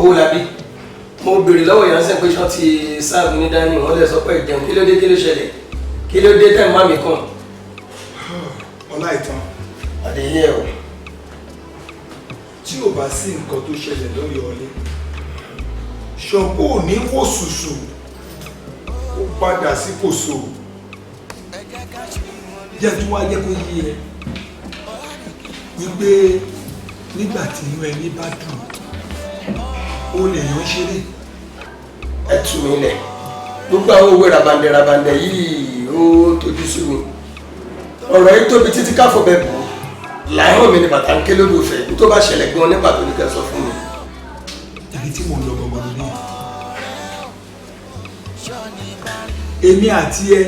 owó làbí mo béèrè lọ́wọ́ ìyànsẹ́ pé ṣán ti sáàbù ní dání wọ́n lè sọ pé ìjẹun kí ló dé kí ló ṣẹlẹ̀ kí ló dé tẹ̀ má mi kàn. ọlá ìtàn àdéhìí ẹ̀ o. tí ò bá sí nǹkan tó ṣẹlẹ̀ lórí ọlẹ́ ṣọ̀pọ̀ ò ní wò ṣùṣù ó padà sí kòsò jẹ́ tó wá jẹ́ kó yí ẹ wípé nígbà tí inú ẹni bá dùn ó lè yàn ṣeré. ẹ tù mí lẹ̀ gbogbo àwọn owó rabandẹ yìí ó tójú sú mi ọ̀rọ̀ yìí tóbi títí káfọ́ bẹ́ẹ̀ bù láìhàn mi ní bàtà ń ké lórí òfẹ́ tó bá ṣẹlẹ̀ gan nípa tó ní kẹ́ sọ fún mi. ibi tí mo lọ gbọgbọ lórí èmi àti ẹ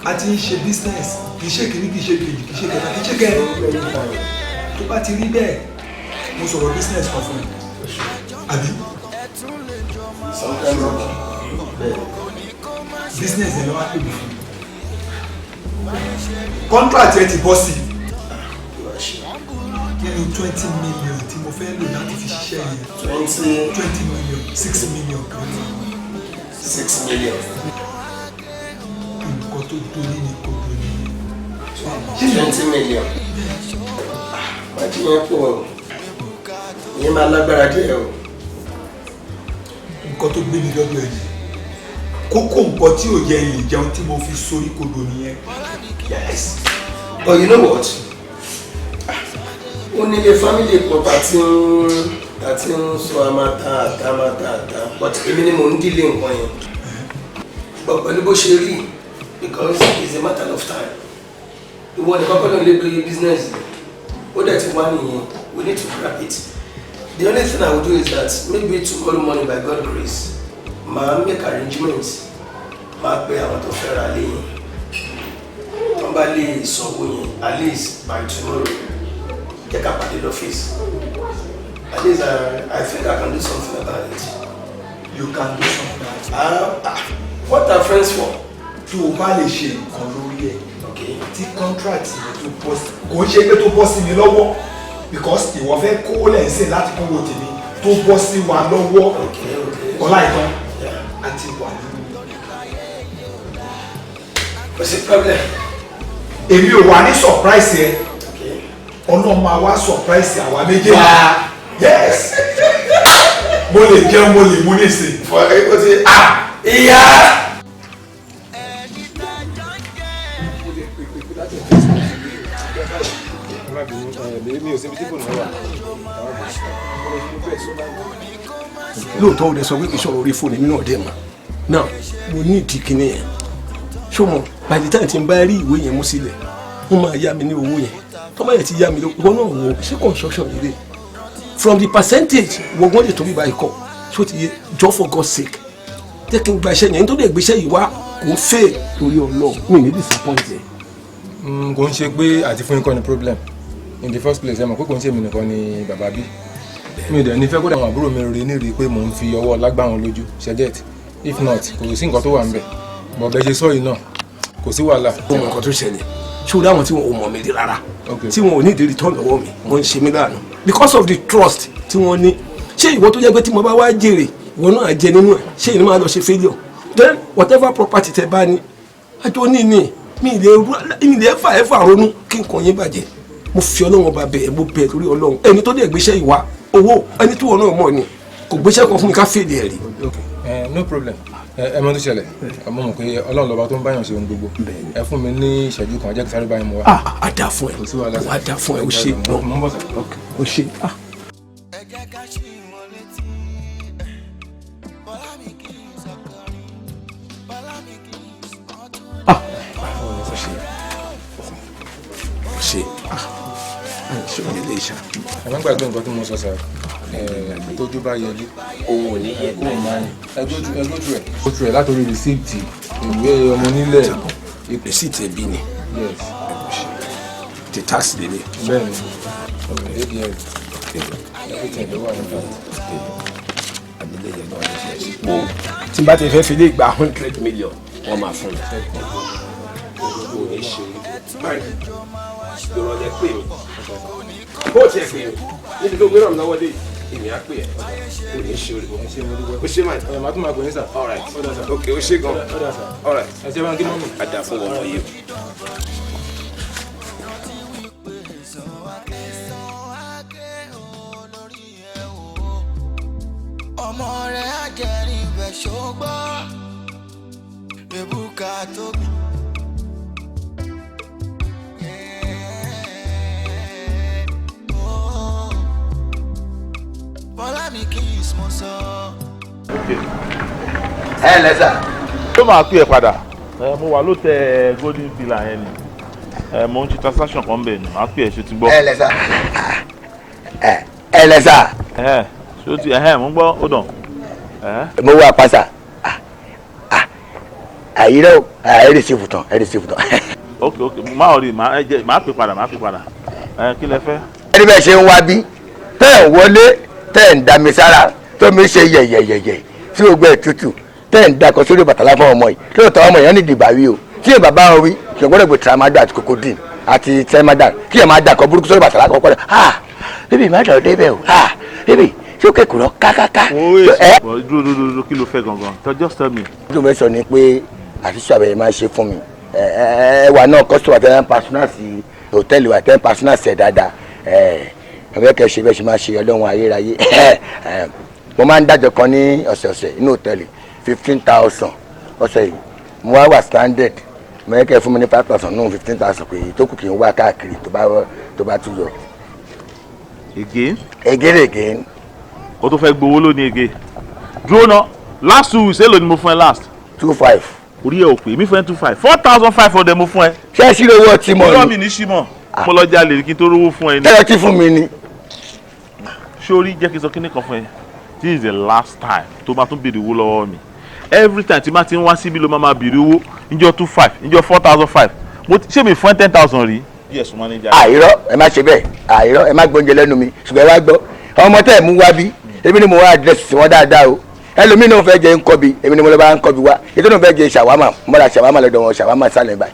a ti ń ṣe business kì í ṣe kìíní kì í ṣe kejì kì í ṣe kẹta kì í ṣe kẹrin tó bá ti rí bẹ́ẹ̀ mo sọ̀rọ̀ business kan fún ẹ àbí business ẹ lọ́wọ́ pèmí fún contract ẹ ti bọ́ sí nínú 20 million tí mo fẹ́ lò láti fi ṣiṣẹ́ yẹn 20 million 6 million kan 6 million. nǹkan tó dóní ni kò dóní. 20 million. wọ́n ti yẹn pọ̀ o ìyẹn máa lágbára díẹ̀ o. nǹkan tó gbé mi lọ́dọ̀ ẹ̀ kókó nǹkan tí ò yẹ ilé jẹun tí mo fi sórí kodò nìyẹn. yes but you know what ó nílé family kan tàti ń sọ àmàtà but èmi ni mò ń dílé nǹkan yẹn but pẹ̀lú bó ṣe rí because it's a matter of time ìwọ ni kọ́kọ́ náà lè gbé business ó dẹ̀ ti wá nìyẹn we need to grab it. The only thing I will do is that maybe tomorrow morning by God grace, ma make arrangements, ma pay àwọn tó fẹ́ ra lé yẹn. Wọ́n bá lè sanwó yẹn at least by tomorrow. Jẹ́ ká pàdé l'office. At least I think I can do something about it. You can do something about it. What are friends for? Tó o bá lè ṣe nǹkan lórí ẹ̀. Tí contract yẹn tó bọ́ sí kò ń ṣe pé tó bọ́ sí mi lọ́wọ́ because ìwọ fẹ́ kó lẹ́sìn láti kó wo tèmi tó bọ́ sí wa lọ́wọ́ ọlá ìtàn àti wà nínú. Kò sí problem. Èmi ò wà ní surprise ẹ ọlọ́run máa wá surprise àwa méjèèjì. Yes mo lè jẹun mo lè mú nísìn. Ìyá. lóòótọ́ ò lè sọ pé kì í sọ̀rọ̀ orí fóònù mi náà dé mà náà mo ní ìdí kíní yẹn ṣùgbọ́n by the time tí n bá rí ìwé yẹn mú sílẹ̀ wọ́n máa yá mi ní owó yẹn tọ́mọ yẹn ti yá mi lọ́wọ́ náà wọ ṣé construction yìí rè from the percentage wọ́n lè tóbi báyìí kọ́ ṣó ti yé just for God's sake jẹ́ kí n gba iṣẹ́ yẹn tó dẹ̀ gbéṣẹ́ yìí wá kò ń fẹ́ torí ọlọ́ọ̀ mi ní disappoint yẹn. kò ń ṣe pé àti fún yín kọ́ ni problem in the first place ẹ mọ̀ pé kò ń ṣe mi nìkan ni bàbá bí mi ò dẹ̀ ní fẹ́ kó dàwọn àbúrò mi rí ní rí pé mò ń fi ọwọ́ lágbá wọn lójú ṣẹ́gẹ́t if not kò sí nǹkan tó wà ń bẹ̀ bọ̀ bẹ́ẹ̀ ṣe sọ yìí náà kò sí wàhálà. ó mọ nǹkan tó ṣẹlẹ̀ ṣé o dáwọn tí wọn ò mọ̀ mi rí rárá tí wọn ò ní ìdí return lọ́wọ́ mi wọ́n ń ṣe mí láàánú because of the trust tí wọ́n ní ṣé ìwọ tó jẹ́ pé tí mo bá wá jèrè ìwọ náà jẹ nínú ẹ̀ ṣé ìní máa lọ ṣe failure then whatever property tẹ bá ní àjọ ní mi ìlẹ̀ ẹ̀fà ronú kí nǹkan yín bàjẹ́ mo fi ọlọ́run bá bẹ̀ẹ́ mo bẹ̀ẹ́ torí ọlọ́run ẹni tó dẹ̀ gbéṣẹ́ ìwà owó ẹni tí wọn náà mọ̀ ni kò gbéṣẹ́ kan fún mi ká fèlè ẹ̀ rí. no problem ẹ mọ tó ṣẹlẹ̀ mo mọ̀ pé ọlọ́run lọ́ba tó ń báyàn ṣe ohun gbogbo ẹ fún mi ní ìṣẹ́jú kan jẹ́ kí sáré báyìí mo wá. a dà fún ẹ a dà fún ẹ o ṣe o ṣe. ṣe ṣe òní lè ṣá. ẹ má gbàgbé nǹkan tí mo sọ sáà tójú bá yẹlé òun ò ní yẹ kó o máa yẹ ẹgbójú ẹ látòrí rìsíìtì ìwé ọmọ nílẹ̀. rìsíìtì ẹbí ni ti tax lè ní. bẹ́ẹ̀ni adm everything ló wà nípa. tí n bá ti fẹ́ fi lè gba 100 million wọ́n máa fún mi. lọ́rọ̀ jẹ́ pé mi bó tiẹ̀ pé mi níbi tó gbé ràn mí lọ́wọ́ dé yìí èmi á pè ẹ́ o ní ṣe orí o ṣe máa ẹ̀ máa tún máa pè ní sà. all right ok o ṣe gan all right ẹ ṣe bá ń kí mọ́mì. a dà fún ọmọ yìí. ọmọ rẹ̀ á jẹ́rìí bẹ̀ ṣógbọ́ ebúka tóbi. bọ́lá mi kì í sọ sọ. ẹ lẹ́sà. tó máa pè é padà mo wà ló tẹ golden villa yẹn ni mo ń ṣe transaction kan bẹ́ẹ̀ ni màá pè é ṣe ti gbọ́. ẹ lẹ́sà. ẹ lẹ́sà. ṣé o ti mo ń gbọ́ ó dàn. mo wá pàṣà àyírẹ́ o ẹ rìsíìfù tán ẹ rìsíìfù tán. ok máa rí máa pè padà kí lẹ fẹ́. ẹni bẹ́ẹ̀ ṣe ń wá bí tẹ́ ẹ̀ wọlé tẹ́ ẹ̀ ń da mi sára tó mi ṣe yẹ̀yẹ̀yẹ̀yẹ̀ tí o gbẹ tútù tẹ́ ẹ̀ ń dakọ̀ sórí bàtàlá fún ọmọ yìí lóòótọ́ ọmọ yẹn ní ìdìbàwí o tí èèyàn bá wọn wí ṣùgbọ́n gbé tramadol àti cocodine àti tramadol kí ẹ̀ máa dakọ̀ burúkú sórí bàtàlá kọ́kọ́ rẹ̀ bébì má dọ̀ débẹ̀ o bébì ṣé ó kékùrọ̀ kákáká. dúró kí ló fẹ́ gangan just tell me. ojú mi sọ ni pé àfihàn àbẹ̀yẹ máa ṣe fún mi ẹwà náà kọ́sítọ̀ àti ẹ̀yàn pàṣínàṣì hòtẹ́ẹ̀lì wà tẹ́ pàṣínàṣì ẹ̀ dáadáa ẹ̀rẹ́ kẹ́ ṣe bẹ́ẹ̀ ṣe máa ṣe ọlọ́run ayérayé mo máa ń dájọ́ kan ní ọ̀sẹ̀ọ̀sẹ̀ inú hòtẹ́ẹ̀lì 15,000 ọ̀sẹ̀ yìí mo wá wà standard mo yẹ kẹ́ fún mi ní 5,000 nù 15,000 pé tó kù kì í wá káàkiri tó bá tún yọ. again. o tó fẹ́ gbowó lónìí ege dúró ná last 2 weeks èlò ni mo fún ẹ last. 2,500. orí ẹ ò pè mí fún ẹ 2,500 4,500 mo fún ẹ. ṣé ẹ ṣírò owó ọtí mọ ni. irọ́ mi ní símọ̀ mo lọ jalè kí n tó rówó fún ẹ ní. ẹ ti fún mi ni. sórí jẹ́ kí n sọ kíní kan fún ẹ this is the last time tó máa tún béèrè owó lọ́wọ́ mi every time tí máa ti ń wá síbi ló máa béèrè owó níjọ́ 2,500 níjọ́ 4,500 mo ṣé mi fún ẹ 10,000 rí. yes manager. àìrọ́ ẹ má ṣe bẹ́ẹ̀ àìrọ́ ẹ má gbóúnjẹ lẹ́nu mi ṣùgbọ́n ẹ wá gbọ́ ọmọ tẹ́ ẹ̀ mú wá bí èmi ni mo wá àdírẹ́sì sí wọn dáadáa o ẹlòmíì náà fẹ́ jẹ nkọ́bi èmi ni mo lọ bá nkọ́bi wá ètò náà fẹ́ jẹ ṣàwámà mo ra ṣàwámà lọ́dọ̀ wọn ṣàwámà sálẹ̀ báyìí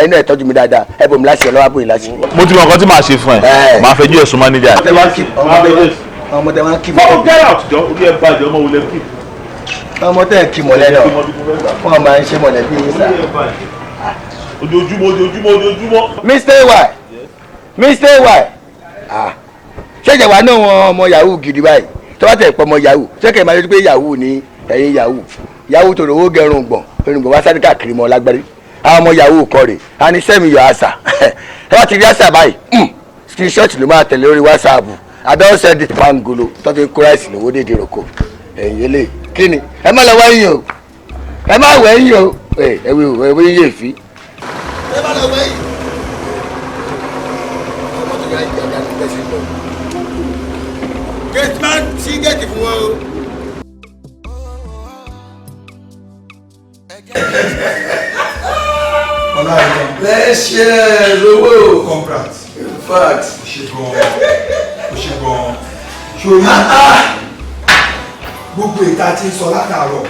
ẹnu ẹ̀ tọ́jú mi dáadáa ẹ bò mí láṣẹ lọ́wọ́ àbòyìn láṣẹ. mo ti mọ nǹkan tí màá ṣe fún ẹ màá fẹ́ jú ẹ̀sùn manager. ọmọ tẹ wọn kí ọ get out jọ orí ẹ bàjẹ́ ọmọ wọlé kí. ọmọ tẹ kí mọ̀lẹ́ náà wọn máa ń ṣe mọ̀lẹ́bí yín sá. ojoojúmọ́. Mr. Y ṣẹ̀ṣẹ̀ wà náà wọn ọmọ yahoo gidi báyìí tọ́wọ́ tẹ̀ pọ̀ ọmọ yahoo ṣẹ́kẹ̀ máa ń rí pé yahoo ní ẹ̀yìn yahoo tó lówó gẹrun gbọ̀n irùngbọ̀n wá sáré káàkiri mọ́ lágbárí àwọn ọmọ yahoo kọ́ rè á ní sẹ́mi yọ àṣà ẹ wá ti rí àṣà báyìí screenshot ló máa tẹ̀lé lórí whatsapp adult send it pangolo tó fi kó ráìsì lówó dédé roko ẹ̀yìn eléyìí kí ni ẹ má lọ wẹ́yìn o ẹ má wẹ́yìn o ẹ̀wé yé fi. ẹ má lọ wẹ́yìn ọmọ tó yà ìjọba ní bẹ́ẹ̀ sí lọ. Gateman sí gẹ́ẹ̀tì fún wọn o. lẹ́ṣẹ̀ lówó. congrats. in fact. o ṣe gan-an sórí gbogbo ìta tí ń sọ látàárọ̀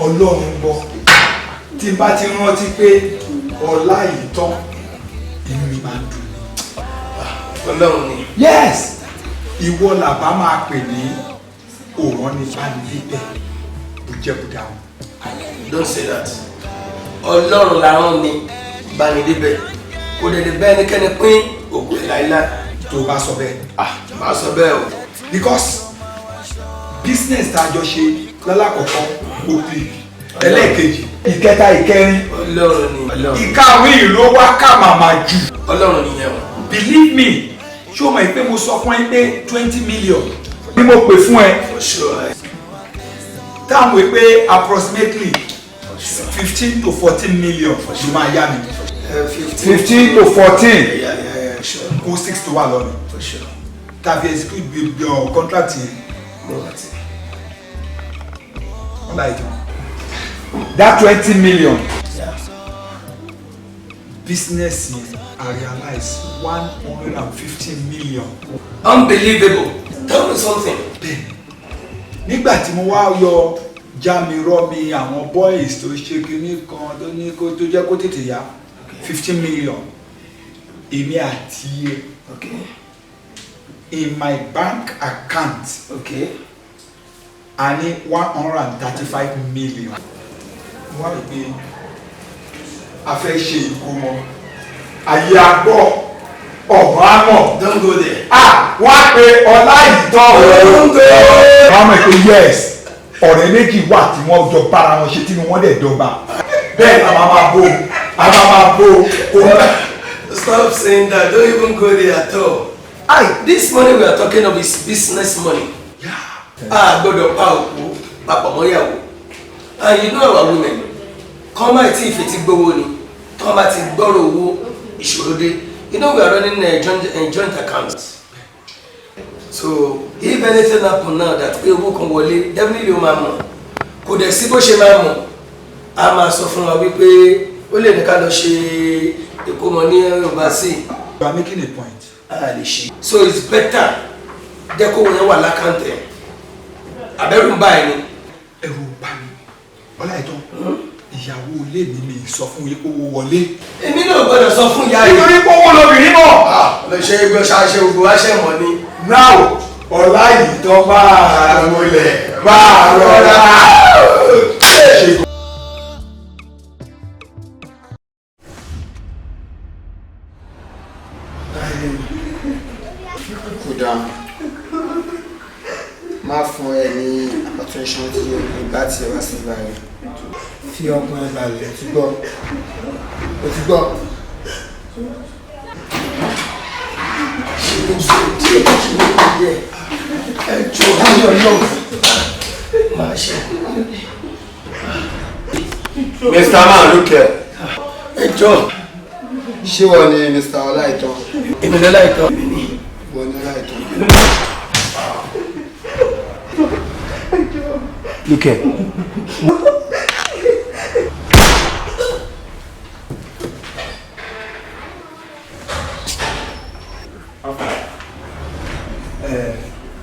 ọlọ́run gbọ́ tí n bá ti rántí pé ọlá yìí tán inú mi máa ń dùn ní. ọlọ́run ni. yes ìwọ làbá máa pè ní òrán ní bánilébẹ̀ bùjẹ́bùdáhùn. don't say that. ọlọ́run làwọn mi bá mi débẹ̀ kò dẹ̀ lè bẹ́ẹ̀ nìkẹ́ni pín ògùn láíláí. tó o bá sọ bẹ́ẹ̀. máa sọ bẹ́ẹ̀ o. because business tá a jọ ṣe lálàkọ̀kọ́ ó pè ẹlẹ́ẹ̀kejì ìkẹta ìkẹrin ọlọ́run ni. ìkarùn ìlú wa ká màmá jù. ọlọ́run nìyẹn o. believe me ṣé o mọ̀ pé mo sọ fún ẹ pé 20 million ni mo pè fún ẹ. for sure. táwọn wí pé approximately 15 to 14 million ló máa yá mi. 15 to 14 yeah, sure. kó 6 tó wà lọ́nà. for sure. tàbí execute your contract yẹn. ọ̀la ìjọba. that 20 million. Yeah. business yẹn I realize 150 million. unbelievable. tell me something. nígbà tí mo wá yọ jami rọmi àwọn boys tó ṣe kinní kan tó ní kó tó jẹ́ kó tètè yá 15 million èmi àti ẹ in my bank account. Okay. I need 135 million. Wọ́n rí pé a fẹ́ ṣe ìkómọ. Ayé agbọ́ ọ̀gbọ́n àmọ̀. Don't go there. Wọ́n á pe ọlá ìtọ́. Don't go. Wọ́n mọ̀ pé yes, ọ̀rẹ́ méjì wà tí wọ́n jọ bára wọn ṣe tí wọ́n dẹ̀ dọ́gba. Bẹ́ẹ̀ a máa bó. Stop saying that. Don't even go there at all. This money we are talking of is business money. Gbọ́dọ̀ pa òkú papọ̀ mọ́yàwó. And you know our women, kọ́ máa tí ìfẹ́ ti gbówó ni, kọ́ máa ti gbọ́rọ̀ owó ìṣòro dé. You know we are running a joint account. So if anything happen now that pé owó kan wọlé, definitely o máa mọ̀. Kò dẹ̀ sí bó ṣe máa mọ̀. A máa sọ fún wa wípé ó lè ní ká lọ ṣe ìkómọ ní Yoruba sí. You are making a point. Lè ṣe. So it's better jẹ́ kó wọ́n wà lákàntẹ̀. Àbẹ̀rù ń bá ẹni. Ẹ̀rù bà mí. Ọláìtàn, ìyàwó ilé mi sọ fún yín owó wọlé. Èmi náà gbọ́dọ̀ sọ fún ìyá yìí. Nítorí pé owó lobìnrin mọ̀. Lọ ṣe é gbọ́ ṣáṣe gbogbo wá ṣẹ̀ mọ́ ni. Now, Ọláìtàn máa wọlé, máa rọra. Kódà má fún ẹ ní attention tí ìgbà tí ẹ wá sí ìgbà rẹ fi ọgbọ́n ẹ balẹ̀ o ti gbọ́. Mr. Man, look here. Ṣé wọ́n ni Mr. Ọláìtàn? Èmi ni Ọláìtàn. Wọ́n ni Ọláìtàn. Look here.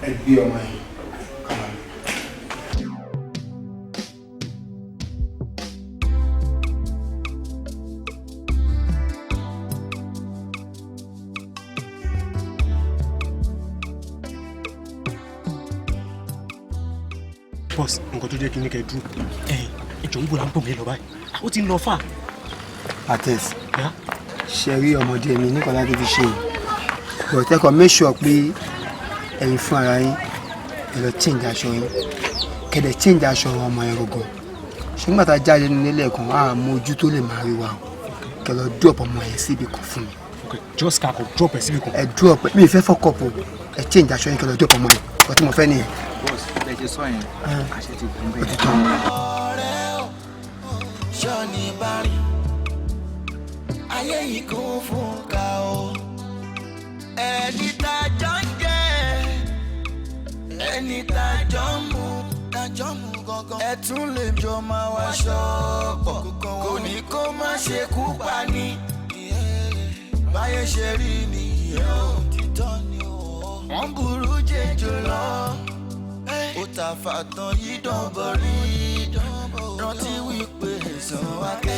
Ẹ gbé ọmọ yìí. Boss, nǹkan tó jẹ́ kí ní kẹ́ dúró. Ẹjọ́ ìbò là ń pọ̀ mí lọ báyìí. Ó ti ń lọ fà. Àtẹ̀s, ṣe rí ọmọdé mi nípa láti fi ṣe but ẹ kàn make sure pé ẹ̀yin fún ara yín ẹ lọ change aṣọ yín kẹ̀dẹ̀ change aṣọ ọmọ yẹn gọ̀gọ̀. Ṣé nígbà tá a jáde nílé kan á mọ ojú tó lè máa rí wa kẹ lọ drop ọmọ yẹn síbi kan fún mi. Just kakọ drop ẹ síbi kan. Ẹ drop mi ìfẹ́ fọ́kọ̀pù ẹ change aṣọ yín kẹ lọ drop ọmọ yẹn kọ́ tí mo fẹ́ nìyẹn. Boss, ẹ ṣe sọ yẹn àṣẹ ti gùn bẹ́ẹ̀. ọ̀rẹ́ ò ṣọ́ni bá rí ayé yìí kún fún ká o ẹni tá a jọ ń jẹ ẹni tá a jọ ń mú gangan ẹ tún lè jọ máa wá ṣọ́pọ̀ kò ní kó má ṣe kú pa ni báyé ṣe rí nìyẹn ò títọ́ ni wọ́n burú jẹjọ lọ ó ta fàtàn yìí dánbọ̀ rí rántí wípé ẹ̀san wáké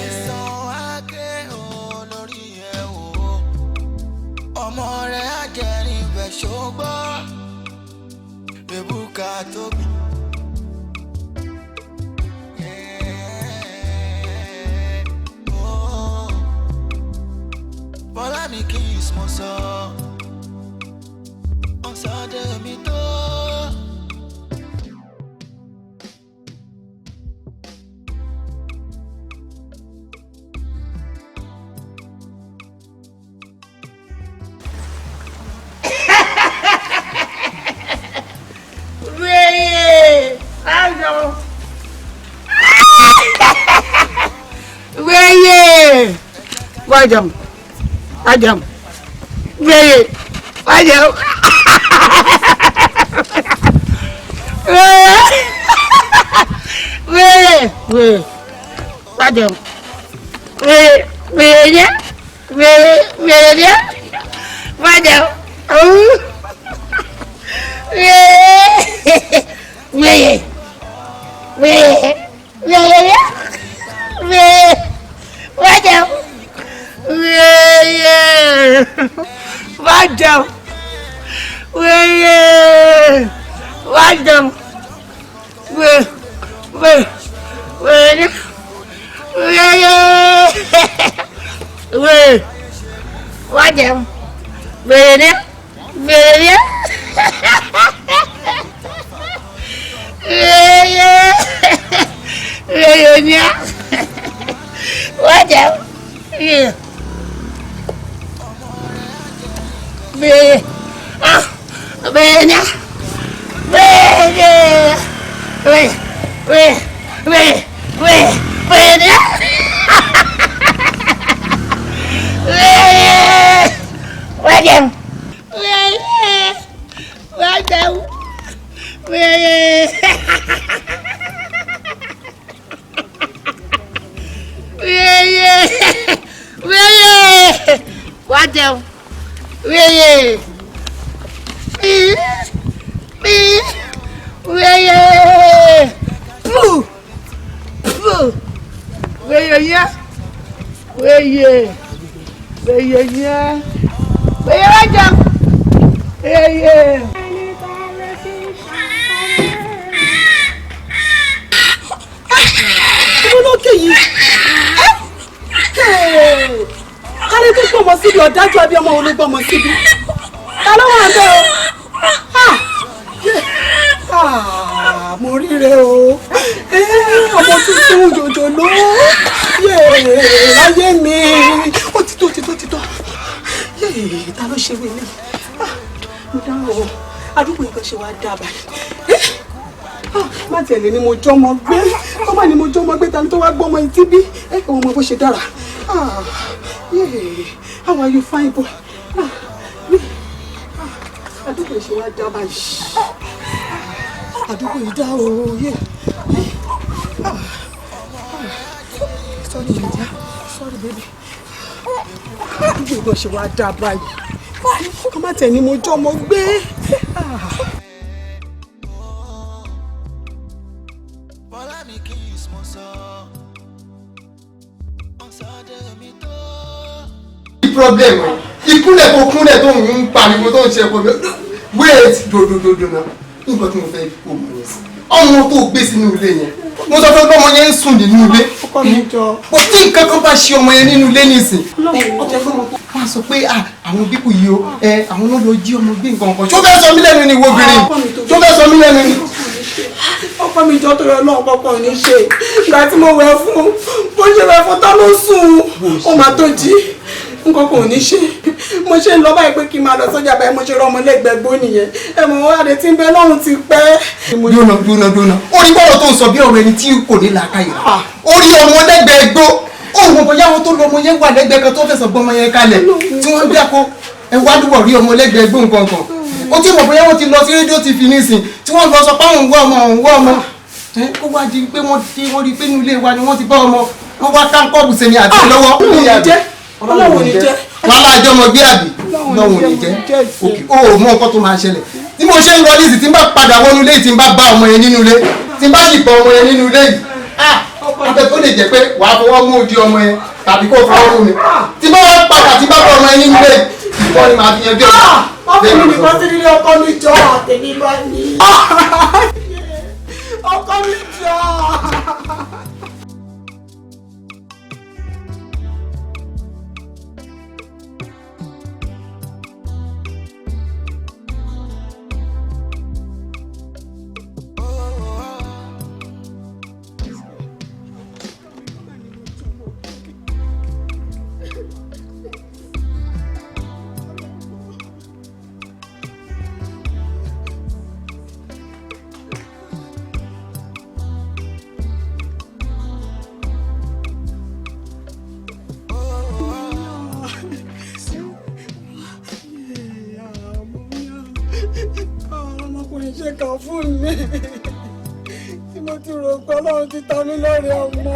olórí ẹ̀ wò ọmọ rẹ̀ ajẹ́rìn bẹ̀ ṣògbọ́ ebúka tóbi. Bọ́lá mi kì í sọ sọ ọ̀sán-dé mi tó. Wajam, wait, wajam. Wait, wajam. Wait, wajam. Wait, watch them. Wait. Wait, watch them. Wait. Watch out! Yeah. Wait. Ọ̀dájú àbí ọmọ ológbọmọ síbi ta ló wà bẹ́ẹ̀ o mo ríre o ọmọ tuntun jòjò ló láyé mi ó ti tó ta ló ṣe wílé mo dáhùn o àdúgbò nǹkan ṣe wá dá báyìí má tẹ̀lé ni mo jọmọ gbé ọmọ ni mo jọmọ gbé tani tó wá gbọmọ etí bí ọmọ bó ṣe dára. How are you fine boy? Àdúgbò ìṣe wa dá báyìí. Àdúgbò ìdá òye. Sorry Lydia, sorry baby. Àdúgbò ìṣe wa dá báyìí. Ọmọ tẹ̀ ni mo jọ́ mo gbé. Problem ìkúnlẹ̀ tó kúnlẹ̀ tó ń pariwo tó ń ṣe ẹ̀kọ́ wait dodododo náà nígbà tí mo fẹ́ kó mọ̀ yẹn sí ọmọ tó gbé sínú ilé yẹn mo sọ fún ọmọ yẹn ń sùn nínú ilé ó tí nǹkan kan bá ṣe ọmọ yẹn nínú ilé nísìn ọjọ́ fún ọmọ wọ́n sọ pé àwọn bíkù yìí o àwọn náà lọ jí ọmọ gbé nǹkan kan tó fẹ́ sọ mí lẹ́nu ni wo obìnrin tó fẹ́ sọ mí lẹ́nu ni. Ọkọ mi jọ tó yọ náà kọ́kọ́ ní ṣe ìgbà tí mo wẹ̀ fún bó ṣe wẹ̀ fún tá ló sùn ó máa tó jí nǹkan kò ní ṣe mo ṣe ń lọ báyìí pé kí n máa lọ sọ́jà báyìí mo ṣe rọ ọmọlẹ́gbẹ̀ẹ́ gbó nìyẹn ẹ̀mọ̀ adé tí ń bẹ lọ́run ti pẹ́. dúnà orí bọ́ọ̀lù tó ń sọ bí ọ̀rọ̀ ẹni tí kò ní làákàyè orí ọmọlẹ́gbẹ̀ẹ́ gbó òun bóyá wọn tó lọ ọmọ yẹn wà lẹ́gbẹ̀ẹ́ kan tó fẹsẹ̀ gbọ́ ọmọ yẹn kalẹ̀ tí wọ́n bí akọ ẹwádùúwọ̀ rí ọmọlẹ́gbẹ̀ẹ́ gbó nǹkan kan ó tí mọ̀ bóyá wọ́n ti lọ sí rédíò ti fi nísìn tí wọ́n lọ sọ pé àwọn òun wọ́ ọmọ ó wá di pé wọ́n rí pé nílé wa ni wọ́n ti bá ọmọ wọ́n wá káńkọ́ọ̀bù sẹ́ni àti lọ́wọ́ ọlọ́run ní jẹ́ wàhálà àjọmọ̀ gbé àbí ọlọ́run ní jẹ́ òkè ó mọ nǹkan tó máa ṣẹlẹ̀ tí mo ṣe ń lọ nísì tí n bá padà wọnú ilé tí n bá bá ọmọ yẹn nínú ilé tí n bá sì bọ ọmọ yẹn nínú ilé yìí ọbẹ̀ tó lè jẹ́ pé wàá fọwọ́ mú odi ọmọ yẹn tàbí kó fọwọ́ mú mi tí bá wá padà tí bá bọ ọmọ yẹn nínú ilé yìí ìfọ́ ni màá fi yanjú ẹ̀. ọkùnrin nìkan sí nílé ọkọ mi jọ àtẹ̀mí bá ní. ọkọ mi jọ. ọmọkùnrin ṣe kàn fún mi tí mo ti rò pé Ọlọ́run ti ta mí lọ́rẹ ọmọ.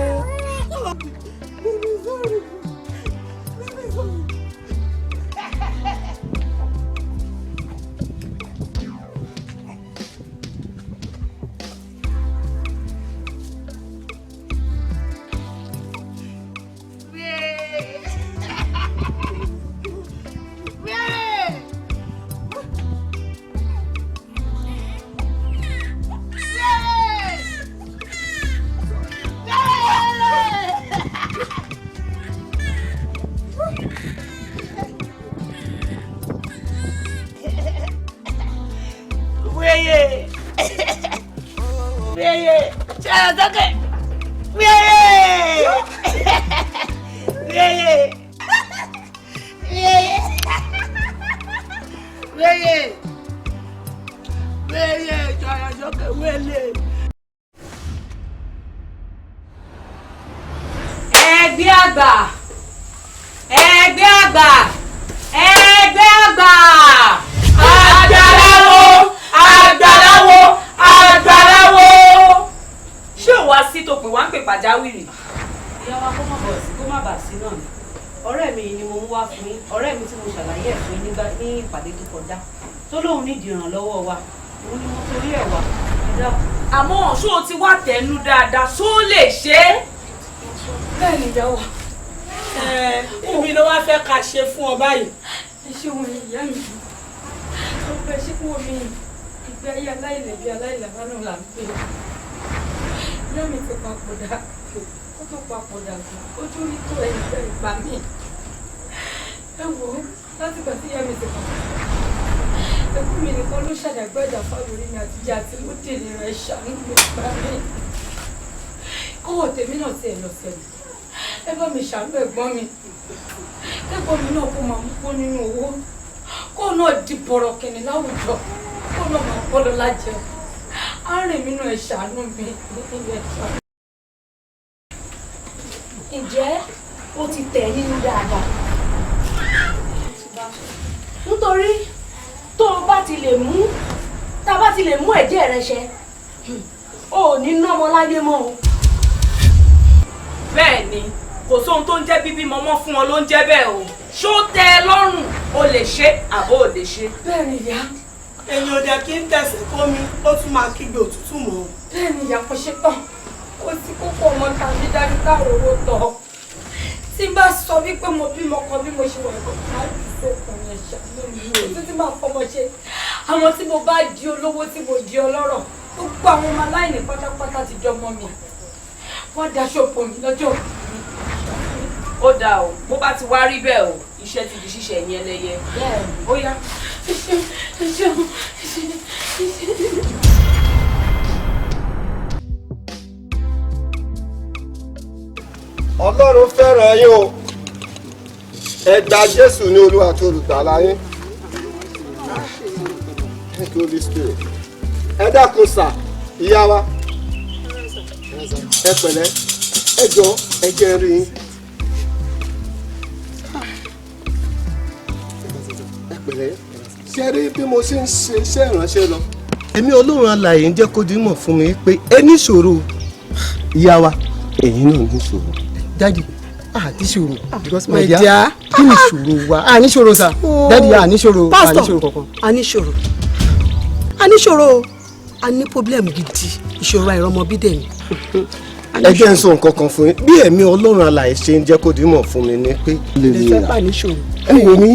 wéyé ṣẹlẹ̀ sókè wéyé wéyé wéyé wéyé wéyé ṣẹlẹ̀ sókè wéyé. ẹgbẹ́ àgbà ẹgbẹ́ àgbà ẹgbẹ́ àgbà àgbàláwo àgbàláwo àgbàláwo. ṣé ò wá sí tó pè wá ń pè pàjáwìrì. ìyá wa kó má bọ̀ sí kó má bà sí náà ni ọ̀rẹ́ mi ni mo ń wá fún yín ọ̀rẹ́ mi tí mo ṣàlàyé ẹ̀ fún yín ní ìpàdé tó kọjá tó lóun nídìí ìrànlọ́wọ́ wa òun ni mo torí ẹ̀ wá. àmọ́ ṣó o ti wá tẹnu dáadáa ṣó lè ṣe é. bẹ́ẹ̀ ni ìyá wa èmi ló wá fẹ́ ká ṣe fún ọ báyìí. ẹ ṣeun ìyá mi ọgbẹ́ ṣé kí wọ́n mi ìgbé ayé aláìlẹ̀bí aláìlẹ̀bánú là ń pè é. ìyá mi ti papòdà ó tó papòdà gan ojú rí tó ẹgbẹ́ ìgbà mi. ẹ wò ó láti gbà tí ìyá mi ti papòdà ẹkú mi nìkan ló ṣàdàgbà ẹ̀dà fáwọrí mi àti ìyá àti mọ́tẹ̀lì rẹ̀ ṣàánú mi gbà mí. kọ́wọ́ tèmi náà ti ẹ̀ lọ sẹ́yìn ẹ bá mi ṣàánú ẹ̀gbọ́n mi ẹ̀gbọ́n mi náà kó máa mú kó nínú owó kó náà di bọ̀rọ̀ kìnnì láwùjọ kó náà máa bọ́ lọ́la jẹ àárín mi náà ẹ ṣàánú mi ilé ẹ̀ṣọ́. ǹjẹ́ ó ti tẹ̀ nínú dáadáa nítorí tó o bá ti lè mú tá a bá ti lè mú ẹ̀jẹ̀ rẹ ṣẹ o ò ní ná ọmọ láyé mọ́ o. bẹ́ẹ̀ ni kò sóhun tó ń jẹ́ bíbí mọ́mọ́ fún ọ ló ń jẹ́ bẹ́ẹ̀ o ṣó tẹ́ ẹ lọ́rùn o lè ṣe àbó o lè ṣe. bẹ́ẹ̀ ni ìyá ẹ̀yin ò dẹ̀ kí ń tẹ̀sẹ̀ kó mi ó tún máa kígbe òtútù mọ́. bẹ́ẹ̀ ni ìyá kò ṣe tán kò sí kókó ọmọ tàbí dájú káàrówó tọ̀ tí bá sọ wípé mo bímọ kan bí mo ṣe wà ẹ̀kọ́ máa ń ṣe ọkùnrin ẹ̀ṣà lónìí o tí máa fọmọ ṣe àwọn tí mo bá di olówó tí mo di ọlọ́rọ̀ gbogbo àwọn ọmọ aláìní pátápátá ti jọ mọ́ mi wọ́n daṣọ pọ̀ mí lọ́jọ́ mi. ó dáa o bó bá ti wá rí bẹ́ẹ̀ o iṣẹ́ ti di ṣíṣe ẹ̀yìn ẹlẹ́yẹ. ó yá. Ọlọ́run fẹ́ràn yín o ẹ gba Jésù ní Olúwa tó olùgbàlà yín Holy Spirit ẹ dákun sà ìyá wa ẹ pẹ̀lẹ́ ẹ jọ ẹ jẹ́ rí yín ẹ pẹ̀lẹ́ ṣe rí bí mo ṣe ń ṣe iṣẹ́ ìránṣẹ́ lọ. èmi Ọlọ́run alààyè ń jẹ́ kó dímọ̀ fún mi pé ẹ níṣòro ìyá wa èyí náà níṣòro. Daddy, níṣòro because my dear kí ni ìṣòro wa níṣòro sa Daddy níṣòro kankan. níṣòro a ní problem gidi ìṣòro àìrọ́mọbí dẹ̀ ni. ẹ jẹ́ ń sọ nǹkan kan fún yín bí ẹ̀mí Ọlọ́run alààyè ṣe ń jẹ́ kó dímọ̀ fún mi ni pé ẹ fẹ́ bá níṣòro. ẹ wò mí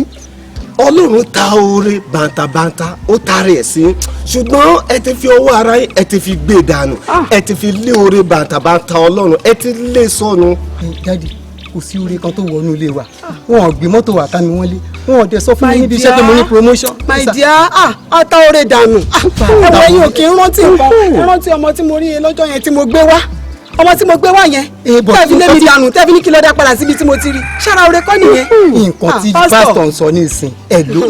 Ọlọ́run ta oore bàǹtàbàǹtà ó taari ẹ̀ sí ṣùgbọ́n ẹ ti fi ọwọ́ ara yín ẹ ti fi gbé dànù ẹ ti fi lé oore bàǹtàbàǹtà Ọlọ́run ẹ ti lé sọnù. Daddy kò sí oore kan tó wọnú ilé wa wọn ò gbé mọ́tò wá ká mi wọ́n lé wọn ò dẹ̀ sọ fún mi níbi iṣẹ́ pé mo ní promotion. my dear ata oore dànù ẹ̀wọ̀n ẹ̀yin ò kí ń rántí nǹkan ẹ rántí ọmọ tí mo rí yẹn lọ́jọ́ yẹn tí mo gbé wá ọmọ tí mo gbé wá yẹn tẹ́ẹ̀fì lé mi dànù tẹ́ẹ̀fì ní kí lọ́dá padà síbi tí mo ti rí ṣára oore kọ́ nìyẹn. nǹkan tí pásítọ̀ ń sọ ní ìsìn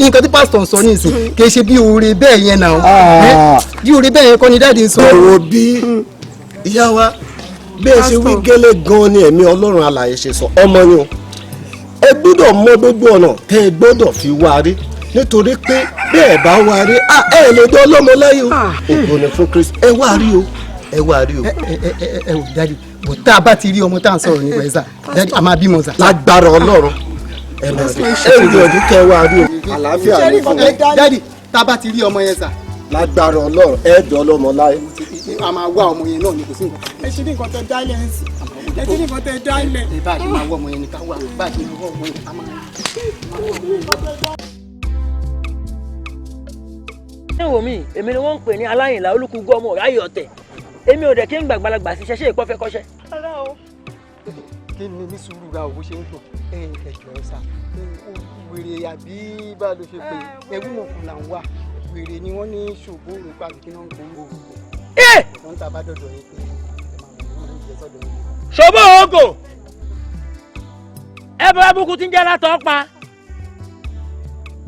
nǹkan tí pásítọ̀ ń sọ ní ìsìn kì í ṣe bí oore bẹ́ẹ̀ yẹn náà bí oore bẹ́ẹ̀ yẹn kọ́ ni dáàdi ń sọ. ọ̀rọ̀ bí ìyá wa bẹ́ẹ̀ ṣe wí gẹ́lẹ́ gan-an ni ẹ̀mí Ọlọ́run alààyè ṣe sọ ọmọ ni o ẹ gbọ́dọ̀ mọ gbogbo ọ̀nà tẹ́ ẹ gbọ́dọ̀ fi wá rí nítorí pé bẹ́ẹ̀ bá wá rí ẹ lè dán ọlọ́mọ láyé o ògo ni fún Kristi ẹ wá rí o ẹ wá rí o. ẹ wò Daddy bò tá a bá ti rí ọmọ tá à ń sọ̀rọ̀ nípa ẹ̀ sà Daddy a máa bímọ sà. lágbára Ọlọ́run ẹ lọ rí ẹ rí ọdún kẹ wá rí o àlàáfíà ní fún mi. Daddy tá a bá ti rí ọmọ yẹn sà. lágbára Ọlọ́run ẹ dán ọlọ́mọ láyé. a máa wá ọmọ yẹn náà ní kò sí nǹkan. ẹ ṣe ní nǹkan tẹ dálẹ̀ ẹ sí ẹ ṣe ní nǹkan tẹ dálẹ̀. ẹ bá a ṣe máa wọ ọmọ yẹn ní ká wà bá a ṣe máa wọ ọmọ yẹn a máa. ẹ wò mí èmi ni wọ́n ń pè ní aláyìnlá olùkúgbọ́ ọmọ ọ̀ráyè ọ̀tẹ̀ èmi ò dẹ̀ kí n gbàgbàlagbà ṣiṣẹ́ ṣé ìpọ́fẹ́ kọ́ṣẹ́. kí ni ní sùúrù ra òwò ṣe ń dùn ẹjọ́ ẹ sá wèrè àbí bá ló ṣe pé ẹgbẹ́ òkun là ń wà wèrè ni wọ́n ní ṣògbó òrùka àbí kí náà ń gbòòrò wọ́n ń ta bá dọ̀dọ̀ yín pé ṣòbó ogo ẹ bá búkú tí ń jẹ́ látọ̀ pa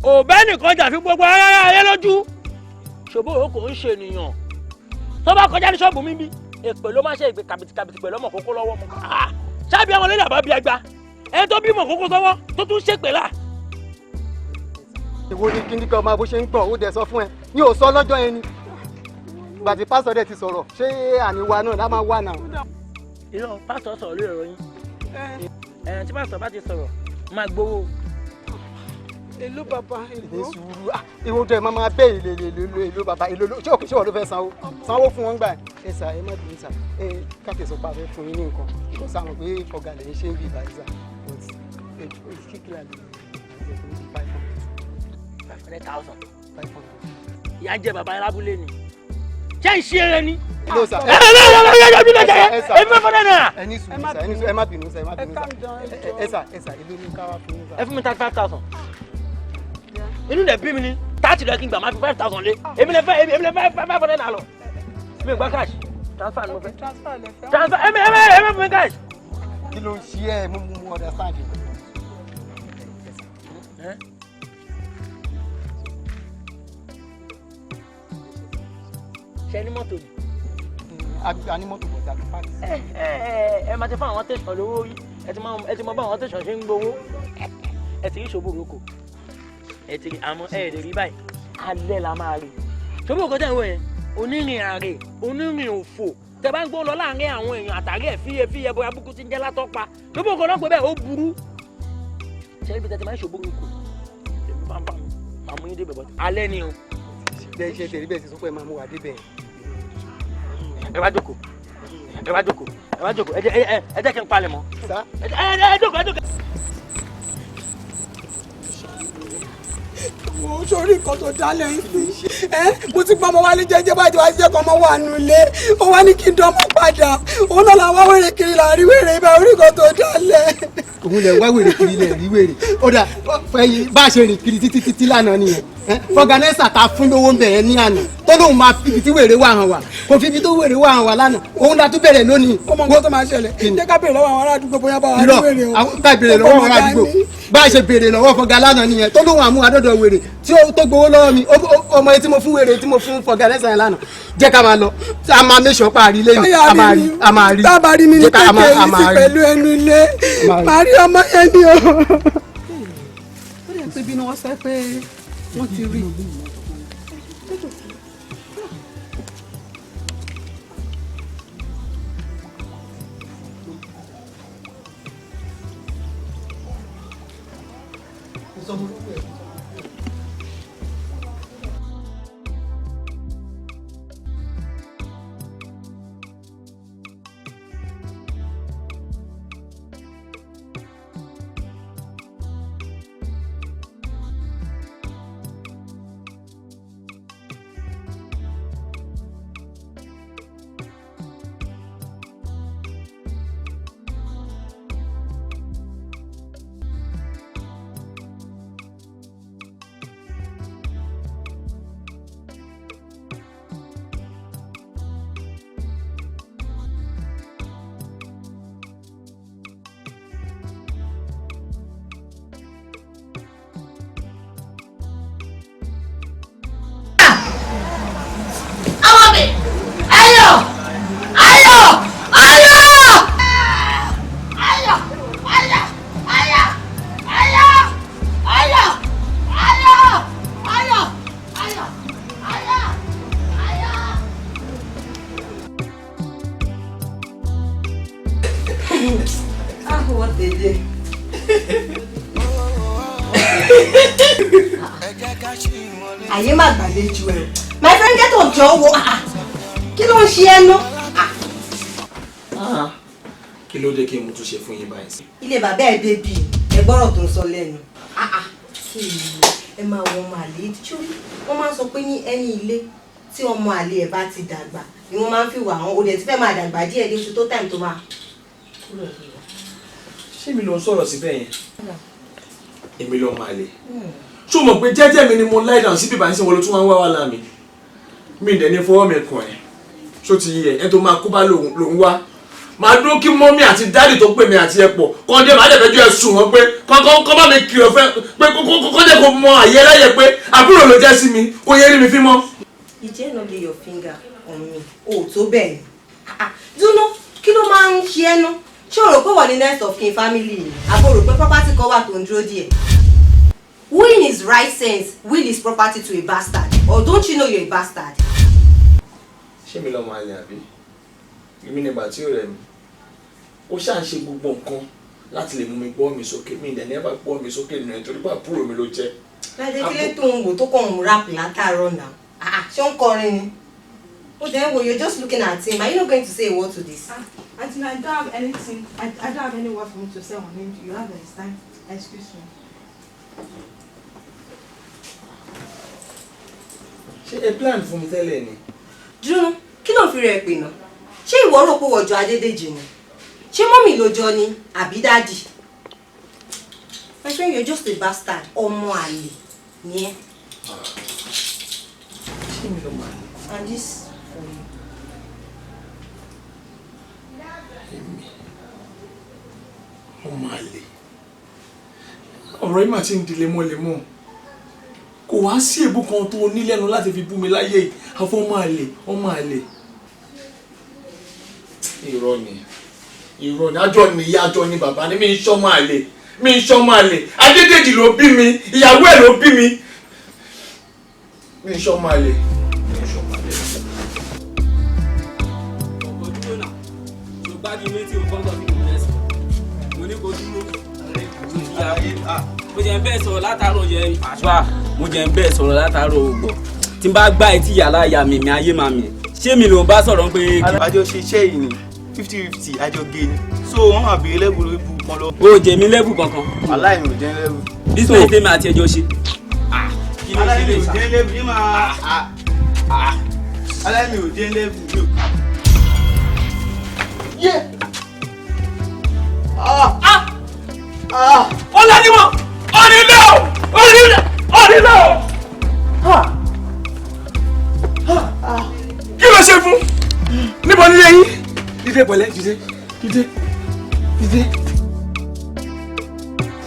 òbẹ́ nìkan jà fi gbogbo ayé lójú ṣòbó ogo ń ṣe ènìyàn tó bá kọjá ní ṣọ́ọ̀bù mi bí èpè ló máa ṣe ìgbé kàbìtìkàbìtì pẹ̀lú ọmọ kókó lọ́wọ́ mọ́ ṣáàbí ọmọ lẹ́yìn àbá bí agba ẹni tó bímọ kókó sọ́wọ́ tó tún ṣèpè là. ìwo ni kí ní kí ọmọ bó ṣe ń gbọ̀n ó dẹ̀ sọ fún ẹ ní ò sọ lọ́jọ́ yẹn ni ìgbà tí pásítọ̀ dẹ̀ ti sọ̀rọ̀ ṣé àníwá náà lá máa wà náà. irọ́ pásítọ̀ sọ̀rọ̀ lórí ọ̀rọ̀ yín tí pásítọ̀ bá ti sọ̀rọ̀ máa gbowó. èló bàbá èló sùúrù ìwọ dẹ̀ máa bẹ́ èló bàbá èló ṣé òkè ṣé wọ́n ló fẹ́ sanwó fún wọn gbà ẹ sà ẹ má dùn sà ẹ káàkiri sọ pé a fẹ́ fún yín ní nǹkan kò sáwọn pé ọ̀gá lè ṣe ń bí ìbàdí sà kíkìlà lè $500,000 ìyá jẹ bàbá alábúlé ni ṣé ìṣe eré ni. Hello sir. ẹ fẹ́ fọ́nà náà. ẹ ní sùúrù sà ẹ má bínú sà ẹ má bínú sà ẹ sà ìlú ní káwá fún yín sà. ẹ fún mi 35,000. inú dẹ̀ bí mi ni 30 lọ kí n gbà máa fi 5,000 lé èmi lè fẹ́ 500 náà lọ. mi ò gbà cash transfer ni mo fẹ́. transfer ẹ fún mi cash. kí ló ń ṣe ẹ mú understand. ṣe ní mọ́tò ni. a ní mọ́tò bọ̀dá ló pàdé. ẹ máa ti fún àwọn tẹ̀sán lówó yìí ẹ ti mọ bá àwọn tẹ̀sán ṣe ń gbowó ẹ ti rí ṣòbó roko ẹ ti rí àmọ́ ẹ lè rí báyìí alẹ́ la máa rí ṣòbó roko tẹ̀ ń wọ̀ yẹn onírìn àrè onírìn òfò tẹ bá ń gbó lọ láàrin àwọn èèyàn àtàrí ẹ̀ fíye bóyá búkú ti ń jẹ́ látọ́pa ṣòbó roko náà pé bẹ́ẹ̀ ó burú ṣe ibi tẹ̀tẹ̀ máa ń ṣòbó roko èmi bá ń bá máa mú yín débẹ̀ bọ́ alẹ́ ni o. bẹ́ẹ̀ ṣe tẹ̀lé bẹ́ẹ̀ ti sọ pé máa mú wa débẹ̀. ẹ wá jókòó ẹ jẹ́ kí n palẹ̀ mọ́. ẹ jókòó. mo sórí nǹkan tó dálẹ̀ yìí mo ti pa ọmọ wálé jẹ́jẹ́ báyìí wá jẹ́ kọ́ ọmọ wà nulẹ̀ ó wá ní kí n dánmọ́ padà òun náà làwọn wèrè kiri là rí wèrè ibà orí nǹkan tó dálẹ̀. òun lè wá wèrè kiri lè rí wèrè ó dà fẹ́yìn bá a ṣe rìn kiri títí lánàá nìyẹn fọgànẹ́sà ta fún lówó ń bẹ̀rẹ̀ ní àná tó lóun máa fi ibi tí wèrè wà hàn wá kò fi ibi tó wèrè wà hàn wá lánàá òun la tún bẹ̀rẹ̀ lónìí. ó mọ nǹkan tó máa ṣẹlẹ̀ jẹ́ ká béèrè lọ́wọ́ àwọn ará àdúgbò bóyá bá wà ní wèrè o. ká béèrè lọ́wọ́ àwọn ará àdúgbò bá a ṣe béèrè lọ́wọ́ fọgà lánàá nìyẹn tó lóun àmú adọ́dọ̀ wèrè tí ó tó gbowó lọ́wọ́ mi ọmọ yẹn tí mo fún wèrè tí mo fún fọgànẹ́sà yẹn lánàá jẹ́ ká máa lọ a máa mẹ́sàn parí lẹ́yìn a máa rí tábàárí mi ní kékeré sí pẹ̀lú ẹnu ilé parí ọmọ yẹn ni o. ó dẹ̀ pé bí wọ́n sẹ́ pé wọ́n ti rí àyè má gbàlejò ẹ my friend get on jọ wo kí ló ń ṣe ẹ ná. kí ló dé kí n mú tún ṣe fún yín báyìí. ilé bàbá ẹ débi ẹ gbọ́rọ̀ tó ń sọ lẹ́nu ẹ máa wọ ọmọ àlè tí wọ́n máa ń sọ pé ní ẹni ilé tí ọmọ àlè ẹ̀ bá ti dàgbà ni wọ́n máa ń fi wà àwọn òde tí fẹ́ máa dàgbà díẹ̀ dé oṣù tó time tó máa. ṣé mi ló ń sọ̀rọ̀ síbẹ̀ yẹn èmi ló máa lè ṣó mọ̀ pé jẹ́jẹ́ mi ni mo lie down sí bíbá ní sẹ́wọ́n ló tún wá ń wá wá láàmì mi dẹ̀ ní fọwọ́ mi kàn ẹ́ ṣó ti yẹ ẹ tó máa kó bá lòun wá máa dúró kí mọ́mí àti dáàdì tó pè mí àti ẹ pọ̀ kọ́ dé máa dẹ̀fẹ́jọ́ ẹ sùn wọn pé kọ́ bá mi kìlọ̀ fẹ́ pé kọ́ dẹ̀ kó mọ àyè ẹlẹ́yẹ pé àbúrò ló jẹ́ sí mi kó yẹ rí mi fí mọ́. You dare not lay your finger on me. O tó bẹ́ẹ̀ ni. Dúnú kí ló máa ń ṣe ẹ́ ná? Ṣé o rò pé wọ́n ní next of kin family ni? Àbò rò pé property kan wà tó ń dúró díẹ̀? Who in his right sense will his property to a bastard? Or don't you know you're a bastard? Ṣé mi lọ́ọ́ máa lè àbí? Èmi nígbà tí ó rẹ̀ mi. Ó ṣáà ń ṣe gbogbo nǹkan láti lè mú mi gbọ́ mi sókè. Mi ìdẹ̀ ní ẹ̀bà gbọ́ mi sókè nínú ẹ̀ torí pé àbúrò mi ló jẹ́. Ládékílé tó ń wò tó kàn ń rap látàárọ̀ náà. Ṣé ń kọrin ni? Oh, then well, you're just looking at him. Are you not going to say a word to this? Auntie, I don't have anything. I don't have any word for me to say on him. You have his time. Excuse me. Ṣé ẹ plan fún mi tẹ́lẹ̀ ni? Dúró, kí ló ń fi rẹ̀ pè náà? Ṣé ìwọ rò pé wọ́n jọ Adédèjì ni? Ṣé mọ́mì ló jọ ni àbí dádì? My friend, you're just a bastard. Ọmọ àlè ni ẹ́. Ṣé mi lọ máa lè? And this for you. Ọmọ àlè. Ọ̀rọ̀ yìí mà ti ń di lemọ́lemọ́. Kò wá sí èébú kan tó ní lẹ́nu láti fi bú mi láyé yìí. Àfọ ọmọ àlè, ọmọ àlè. Irọ́ ni. Àjọ ni ìyá àjọ ni bàbá ni mi ń ṣọmọ àlè. Adédèjì ló bí mi, ìyàwó ẹ̀ ló bí mi. Mi ń ṣọmọ àlè. Gbági méjì ò fọ́nkọ̀ sí ìlú ẹ̀sìn mo ní kó dúró mo jẹ́ ń bẹ́ẹ̀ sọ̀rọ̀ látàárọ̀ yẹn àṣà mo jẹ́ ń bẹ́ẹ̀ sọ̀rọ̀ látàárọ̀ ògbọ̀ tí n bá gbá etí yàrá ìyá mi ayé máa mi ṣé mi ló ń bá sọ̀rọ̀ pé. àjọ ṣe iṣẹ́ yìí ni 50-50 àjọ gé ni so wọ́n máa béèrè lẹ́bù lórí ibù kan lọ. o jẹ mi lẹ́bù kankan. aláìní ò jẹ́ lẹ́bù. bísí tèmi àti ẹjọ́ ṣe. aláìní ò jẹ́ lẹ́bù yìí máa aláìní ò jẹ́ lẹ́bù yìí. Ọlọ́dúnmọ̀ onílò kí ló ṣe fún níbo nílé yín dídé pẹ̀lẹ́ dídé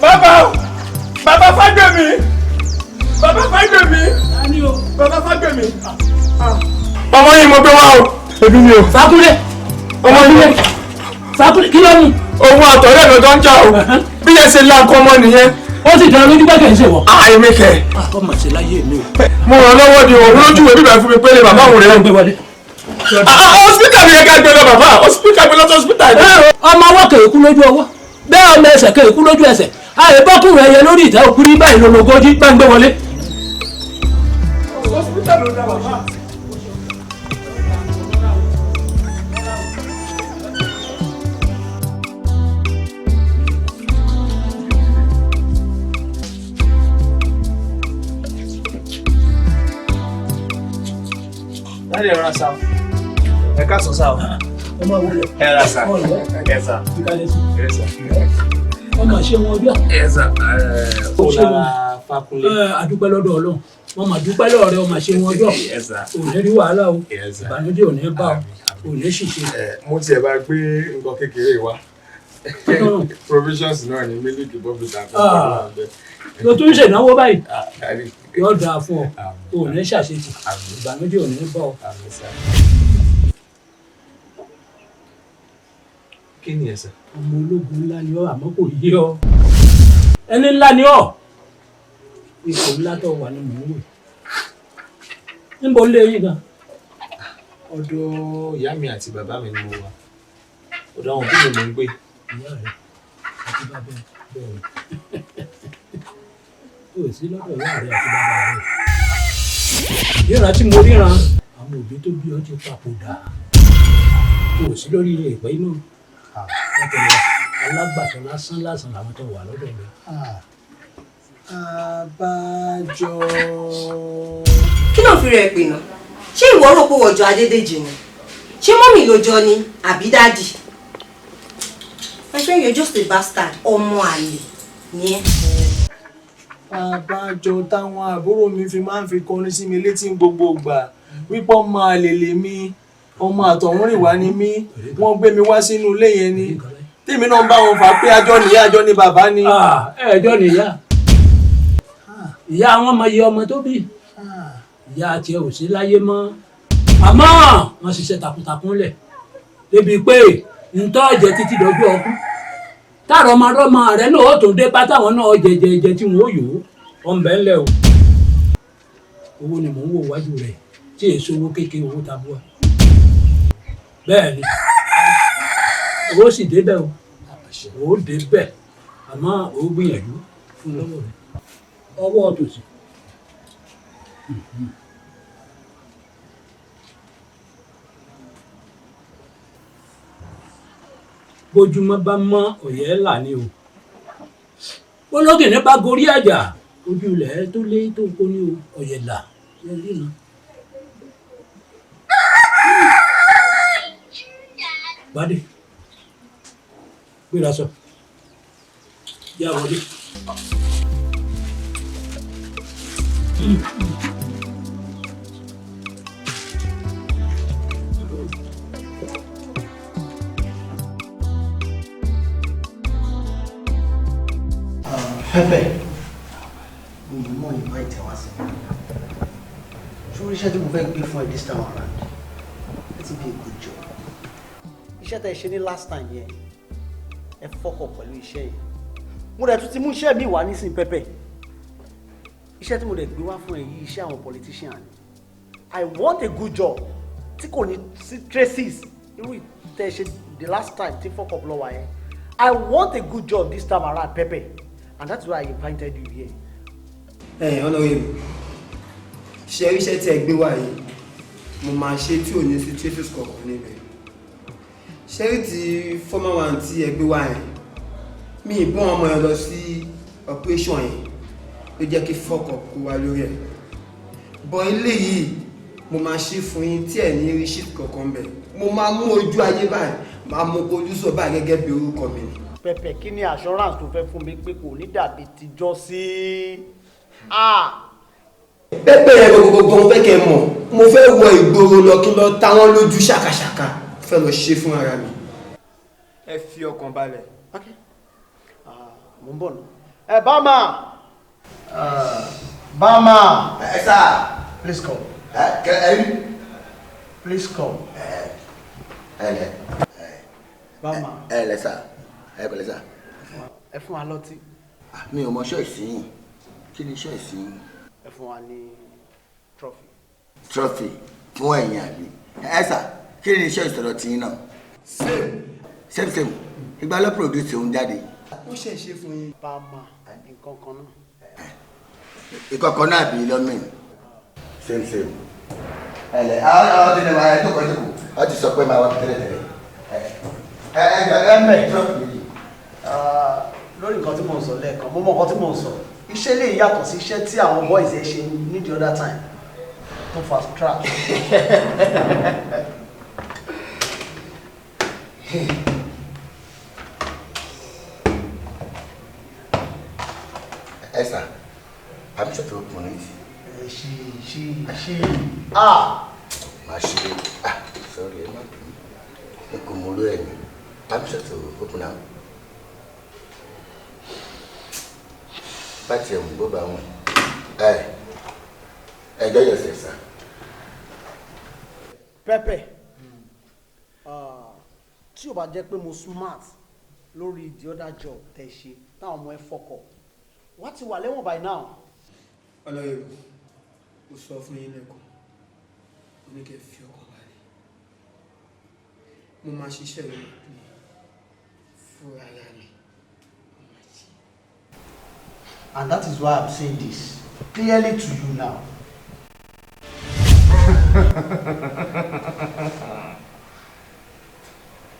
bàbá Fágbèmí ọmọ yìí mo gbé wá o ebi ni o Sákúlẹ̀ ọmọ yìí Sákúlẹ̀ kí ló ní. òun àtọ̀rẹ́ mi tó ń jà o bí yẹn ṣe lá nǹkan ọmọ nìyẹn. ó sì dáná lójú pé kì í ṣe wọ. àìmí kẹ. ọmọ ṣe láyé mi o. mo ràn lọ́wọ́ di òun lójú ìwé bíbẹ̀ fún mi pé lè bàbá òun rẹ̀. hospital mi yẹn ká gbé lọ bàbá hospital mi lọ sí hospital ni. ọmọ ọwọ́ kèrè kú lójú ọwọ́ bẹ́ẹ̀ ọmọ ẹsẹ̀ kèrè kú lójú ẹsẹ̀ àyè bọ́kùnrin ẹyẹ lórí ìtẹ́ òkú ní báyìí lọ́lọ́gọ́jì bá ń gbé wọlé. hospital ló dá bàbá. láti ẹ̀rọ sa o ẹ ká sọ sa o ẹ máa wọlé ẹ ra sa ẹ sa ẹ sa ọmọ ṣe wọn bí. ẹ sa ó lára Fákúnlé. àdúpẹ́ lọ́dọ̀ Ọlọ́run wọn máa dúpẹ́ lọ́dọ̀ rẹ ọmọ ṣe wọn jọ òní rí wàhálà o ìbànújẹ́ òní bá o òní ṣìṣe. mo tiẹ̀ bá gbé nǹkan kékeré wa provisions náà ní mílíkì bọ́bìtà tó tún ṣènáwó báyìí yóò dáa fún ọ òní ṣàṣetì ìbànújẹ́ òní bá ọ. kí ni ẹ sà. ọmọ ológun ńlá ni ọ àmọ́ kò yé ọ ẹni ńlá ni ọ ipò ńlá tó wà ní mò ń wò níbo lé yín gan. ọ̀dọ̀ ìyá mi àti bàbá mi ni mo wà ọ̀dọ̀ àwọn òbí mi mo ń gbé. ìyá rẹ àti bàbá bẹ́ẹ̀ ni o sí lọ́dọ̀ ìyá rẹ àti bàbá rẹ. ríran tí mo ríran àwọn òbí tó bí ọ ti papòdà o sí lórí ìpẹ́ inú alágbàtọ́ lásán làwọn tó wà lọ́dọ̀ rẹ. Àbájọ. kí ló fi rẹ̀ pè náà ṣé ìwọ rò pé wọ́n jọ Adédèjì ni ṣé mọ́mì ló jọ ni àbí dádì. My friend, you're just a bastard. Ọmọ àlè ni ẹ́. Àbájọ táwọn àbúrò mi fi máa ń fi kọrin sí mi létí gbogbo ìgbà wípé ọmọ àlè lèmi ọmọ àtọ̀hún rìn wá ní mí wọ́n gbé mi wá sínú ilé yẹn ni tèmi náà ń bá wọn fà pé àjọ nìyá àjọ ni bàbá ni. ẹjọ́ nìyá ìyá wọn mọ iye ọmọ tó bí ìyá tiẹ̀ ò sí láyé mọ́ àmọ́ wọ́n ṣiṣẹ́ takuntakun lẹ̀ débi pé ntọ́ jẹ títí dọ́jú ọkú táàrọ̀ ọmọdọ́mọ rẹ náà ó tún dé pátáwọn náà jẹjẹjẹ tí wọn ó yòó ọmọbẹ ńlẹ̀ o owó ni mò ń wò wájú rẹ tí èso owó kékeré owó tabua bẹ́ẹ̀ ni owó sì débẹ̀ o owó débẹ̀ àmọ́ owó gbìyànjú fún lọ́wọ́ rẹ ọwọ́ tòsí. bójúmọ́ bá mọ́ ọ̀yẹ́ là ní o ológìnní bá gorí àjà ojú ilẹ̀ tó lé tó kó ní ọ̀yẹ́ là lórí iná. Bádé gbéra sọ yá wọlé. Pẹ́pẹ́ mo mọ̀ invite wá sí ṣúrí iṣẹ́ tí mo fẹ́ gbé fún ẹ this time around let it be a good job. Iṣẹ́ tẹ́ ṣe ní last time yẹn ẹ fọ́kọ̀ pẹ̀lú iṣẹ́ yẹn mo dẹ̀ tún ti mú iṣẹ́ mi wá nísìn Pẹ́pẹ́ iṣẹ́ tí mo dẹ̀ gbé wá fún ẹ yìí iṣẹ́ àwọn politician I want a good job tí kò ní sí traces irú tẹ́ ṣe the last time tí fọ́kọ̀ lọ́wọ́ yẹn I want a good job this time around Pẹ́pẹ́. And that's why I invited you here. Honorable, ṣe iṣẹ́ tí ẹ gbé wá yìí, mo máa ṣe tí ò ní sí traces kankan níbẹ̀. Ṣé ti former one tí ẹ gbé wá yẹn, mi ìbọn ọmọ yẹn lọ sí operation yẹn, ló jẹ́ kí fuck up kó wá lórí ẹ̀. Bọ̀ ilé yìí, mo máa ṣe fún yín tí ẹ̀ ní rí shit kankan bẹ̀. Mo máa mú ojú ayé báyìí, máa mú ojú sọ báyìí gẹ́gẹ́ bí orúkọ mi ni. Pẹ́pẹ́ kí ni assurance tó fẹ́ fún mi pé kò ní dàbí tijọ́ sí. Pẹ́pẹ́ yẹn gbogbo fẹ́ kẹ́ mọ̀ mo fẹ́ wọ ìgboro lọ kí n lọ ta wọ́n lójú ṣàkàṣàkà fẹ́ lọ ṣe fún ara mi. ẹ fi ọkàn balẹ̀. Mo ń bọ̀ náà. Bama. Bama. Sir. Please come. Please come. Bama. Sir. Pẹ̀lẹ́ sà. Ẹ fún wa lọ́tí. Mi ò mọ ṣọ́ọ̀ṣì yìí. Kí ni ṣọ́ọ̀ṣì yìí? Ẹ fún wa ní trophy. Trophy fún ẹ̀yin àbí. Sà, kí ni ṣọ́ọ̀ṣì tọ̀dọ̀ tí yín náà? Same. Ìgbà ló produce òun jáde. Ó ṣe é ṣe fún yín. Bama nǹkan kan náà. Ìkọ̀kọ̀ náà bí lọ́mìn. Same. Ẹ̀lẹ̀ àwọn ọdún ẹ̀wà ẹ̀ tó kọ́ tó kù. Wọ́n ti sọ pé máa wá tẹ́lẹ̀tẹ́lẹ̀. Mẹ́ trophy lórí nǹkan tí mò ń sọ lẹ́ẹ̀kan mo mọ nǹkan tí mò ń sọ iṣẹ́ lè yàtọ̀ sí iṣẹ́ tí àwọn boys ẹ̀ ṣe ní the other time tó fast track. Sir, I'm sure to open it. She. Sorry, I'm not doing it. I'm sure to open now. But go back. Hey, enjoy yourself, sir. Pẹ́pẹ́, tí o bá jẹ́ pé mo smart lórí the other job tẹ̀ ṣe táwọn ọmọ ẹ fọkọ̀ wọ́n ti wà lẹ́wọ̀n by now. Ọlọ́yẹ̀wò, mo sọ fún yín lẹ́kọ̀ọ́, mo ní kẹ́ fi ọkàn balẹ̀. Mo máa ṣiṣẹ́ rẹ̀ fún ara mi. And that is why I'm saying this clearly to you now.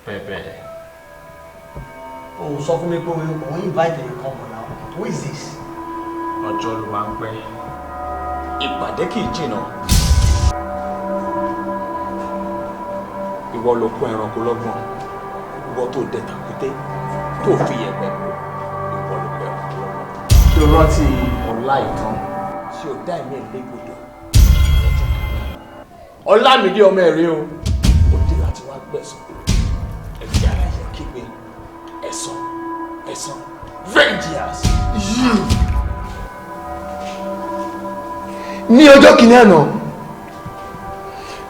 Pepe. Oh, sọ fún mi pé òun invite you come now. Who is this? Ọjọ́ ló máa ń pẹ́. Ìpàdé kì í jìnnà. Ìwọ ló kó ẹranko lọ́gbọ̀n. Ìwọ tó dẹ tàkúté tó fi ẹ̀pẹ̀ kó. Ìwọ ló kó ẹranko lọ́gbọ̀n. Tí o rántí ọlá ìtàn tí o dá ẹ̀mí ẹ̀ légbodò. Ọlámídé ọmọ ẹ̀rí o. gbẹ̀san. Ẹgbẹ́ aláyẹ kígbe ẹ̀san ẹ̀san vengeance. Ní ọjọ́ kìíní àná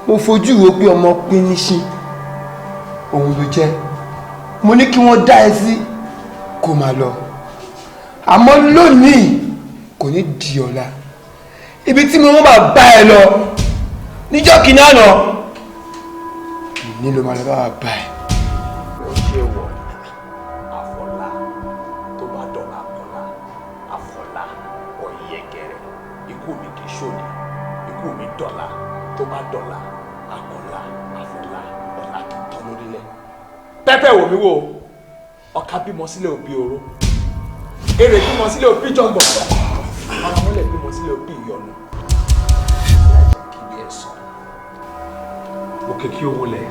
mo fojú wo pé ọmọ pín níṣin òun ló jẹ́, mo ní kí wọ́n dá ẹ sí kó máa lọ, àmọ́ lónìí kò ní di ọ̀la, ibi tí mo bá bá ẹ lọ níjọ́ kìíní àná ní ló máa lọ bá bá ẹ. Ó ṣe wọ̀ àfọlá tó bá dọ̀la kọ́lá àfọlá ọ̀yẹ̀gẹ̀rẹ̀ ikú mi kì í ṣòní ikú mi dọ̀la tó bá dọ̀la àkọ́lá àfọlá ọ̀la kì í tán lórílẹ̀. Pẹ́pẹ́ wò mí wò ọ̀ka bímọ sílẹ̀ òbí oró èrè bímọ sílẹ̀ òbí jọ̀ngbọ̀n àwọn ọmọlẹ̀ bímọ sílẹ̀ òbí ìyọnu alájà kìí ẹ̀sán òkè kí owó lẹ̀.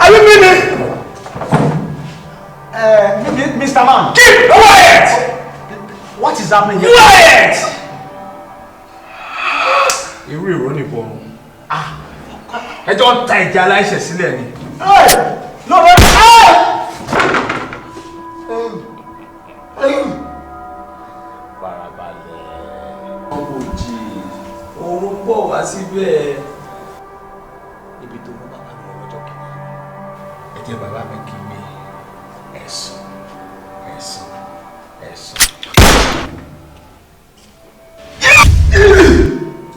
Are you meaning? Mr. Man. Keep quiet! What is happening here? Quiet! Irú ìró nìbọn. Ẹjọ́ ń ta ìjà aláìṣẹ̀ sílẹ̀ ni. No, no, no! Farabalẹ̀. Ọmọ òjì, oorun bọ̀ wá síbẹ̀. Ibi tó mú bàbá mi lọ́jọ́ kìíní. Ẹ jẹ́ bàbá mi kí mi ẹ̀sùn ẹ̀sùn ẹ̀sùn.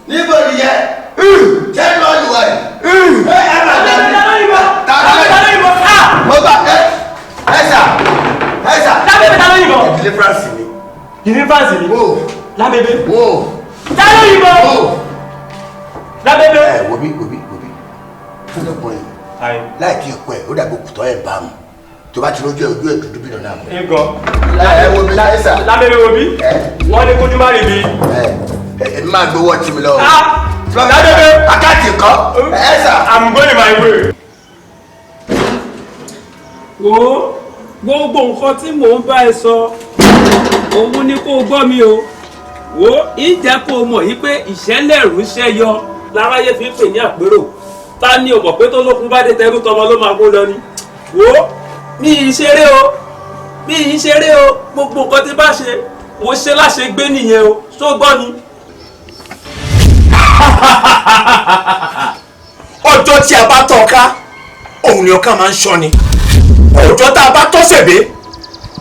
Níbo ni yẹ? Jẹ́ lọ́ọ̀lù wa yìí. Mo gbà ẹ̀sà. Lábẹ́bẹ́ ta ló yìnbọn? Ìdílé France ni. Ìdílé France ni? Lábẹ́bẹ́? Ta ló Wo. yìnbọn? Lábẹ́bẹ́? Ẹ wo bí. Fún ọkùnrin láì kí ọ̀pọ̀ ẹ̀ ó dàgbò kùtọ́ ẹ̀ bá mu. Tó bá ti rójú ẹ̀ ojú ẹ̀ dúdú bí lọ́nà àmọ́. Nǹkan. Ẹ wo bí ẹ̀sà. Lábẹ́bẹ́ wo bí? Wọ́n ní kójú má rí bí. Ẹ máa gbowó ọtí mi lọ. Lábẹ́bẹ́. Àkáàtì kọ́. Ẹ̀sà. I'm going my way. Wo gbogbo nǹkan tí mò ń bá ẹ sọ òun ni kó o gbọ́ mi o. Wo ìjẹ́ kó o mọ̀ yí pé ìṣẹ́lẹ̀rú ṣẹ́ yọ láráyé fi ń pè ní àpérò. Ta ni o mọ̀ pé tó lókun bá dé tẹrú tọmọ ló máa kó lọ ni. Wo mi ì ṣeré o gbogbo nǹkan tí bá ṣe mo ṣe láṣẹ gbé nìyẹn o ṣó gbọ́ ni. Ọjọ́ tí a bá tọ́ ká òun ni ọ̀ká máa ń ṣọ́ ni ọjọ́ tá a bá tọ́ sèbé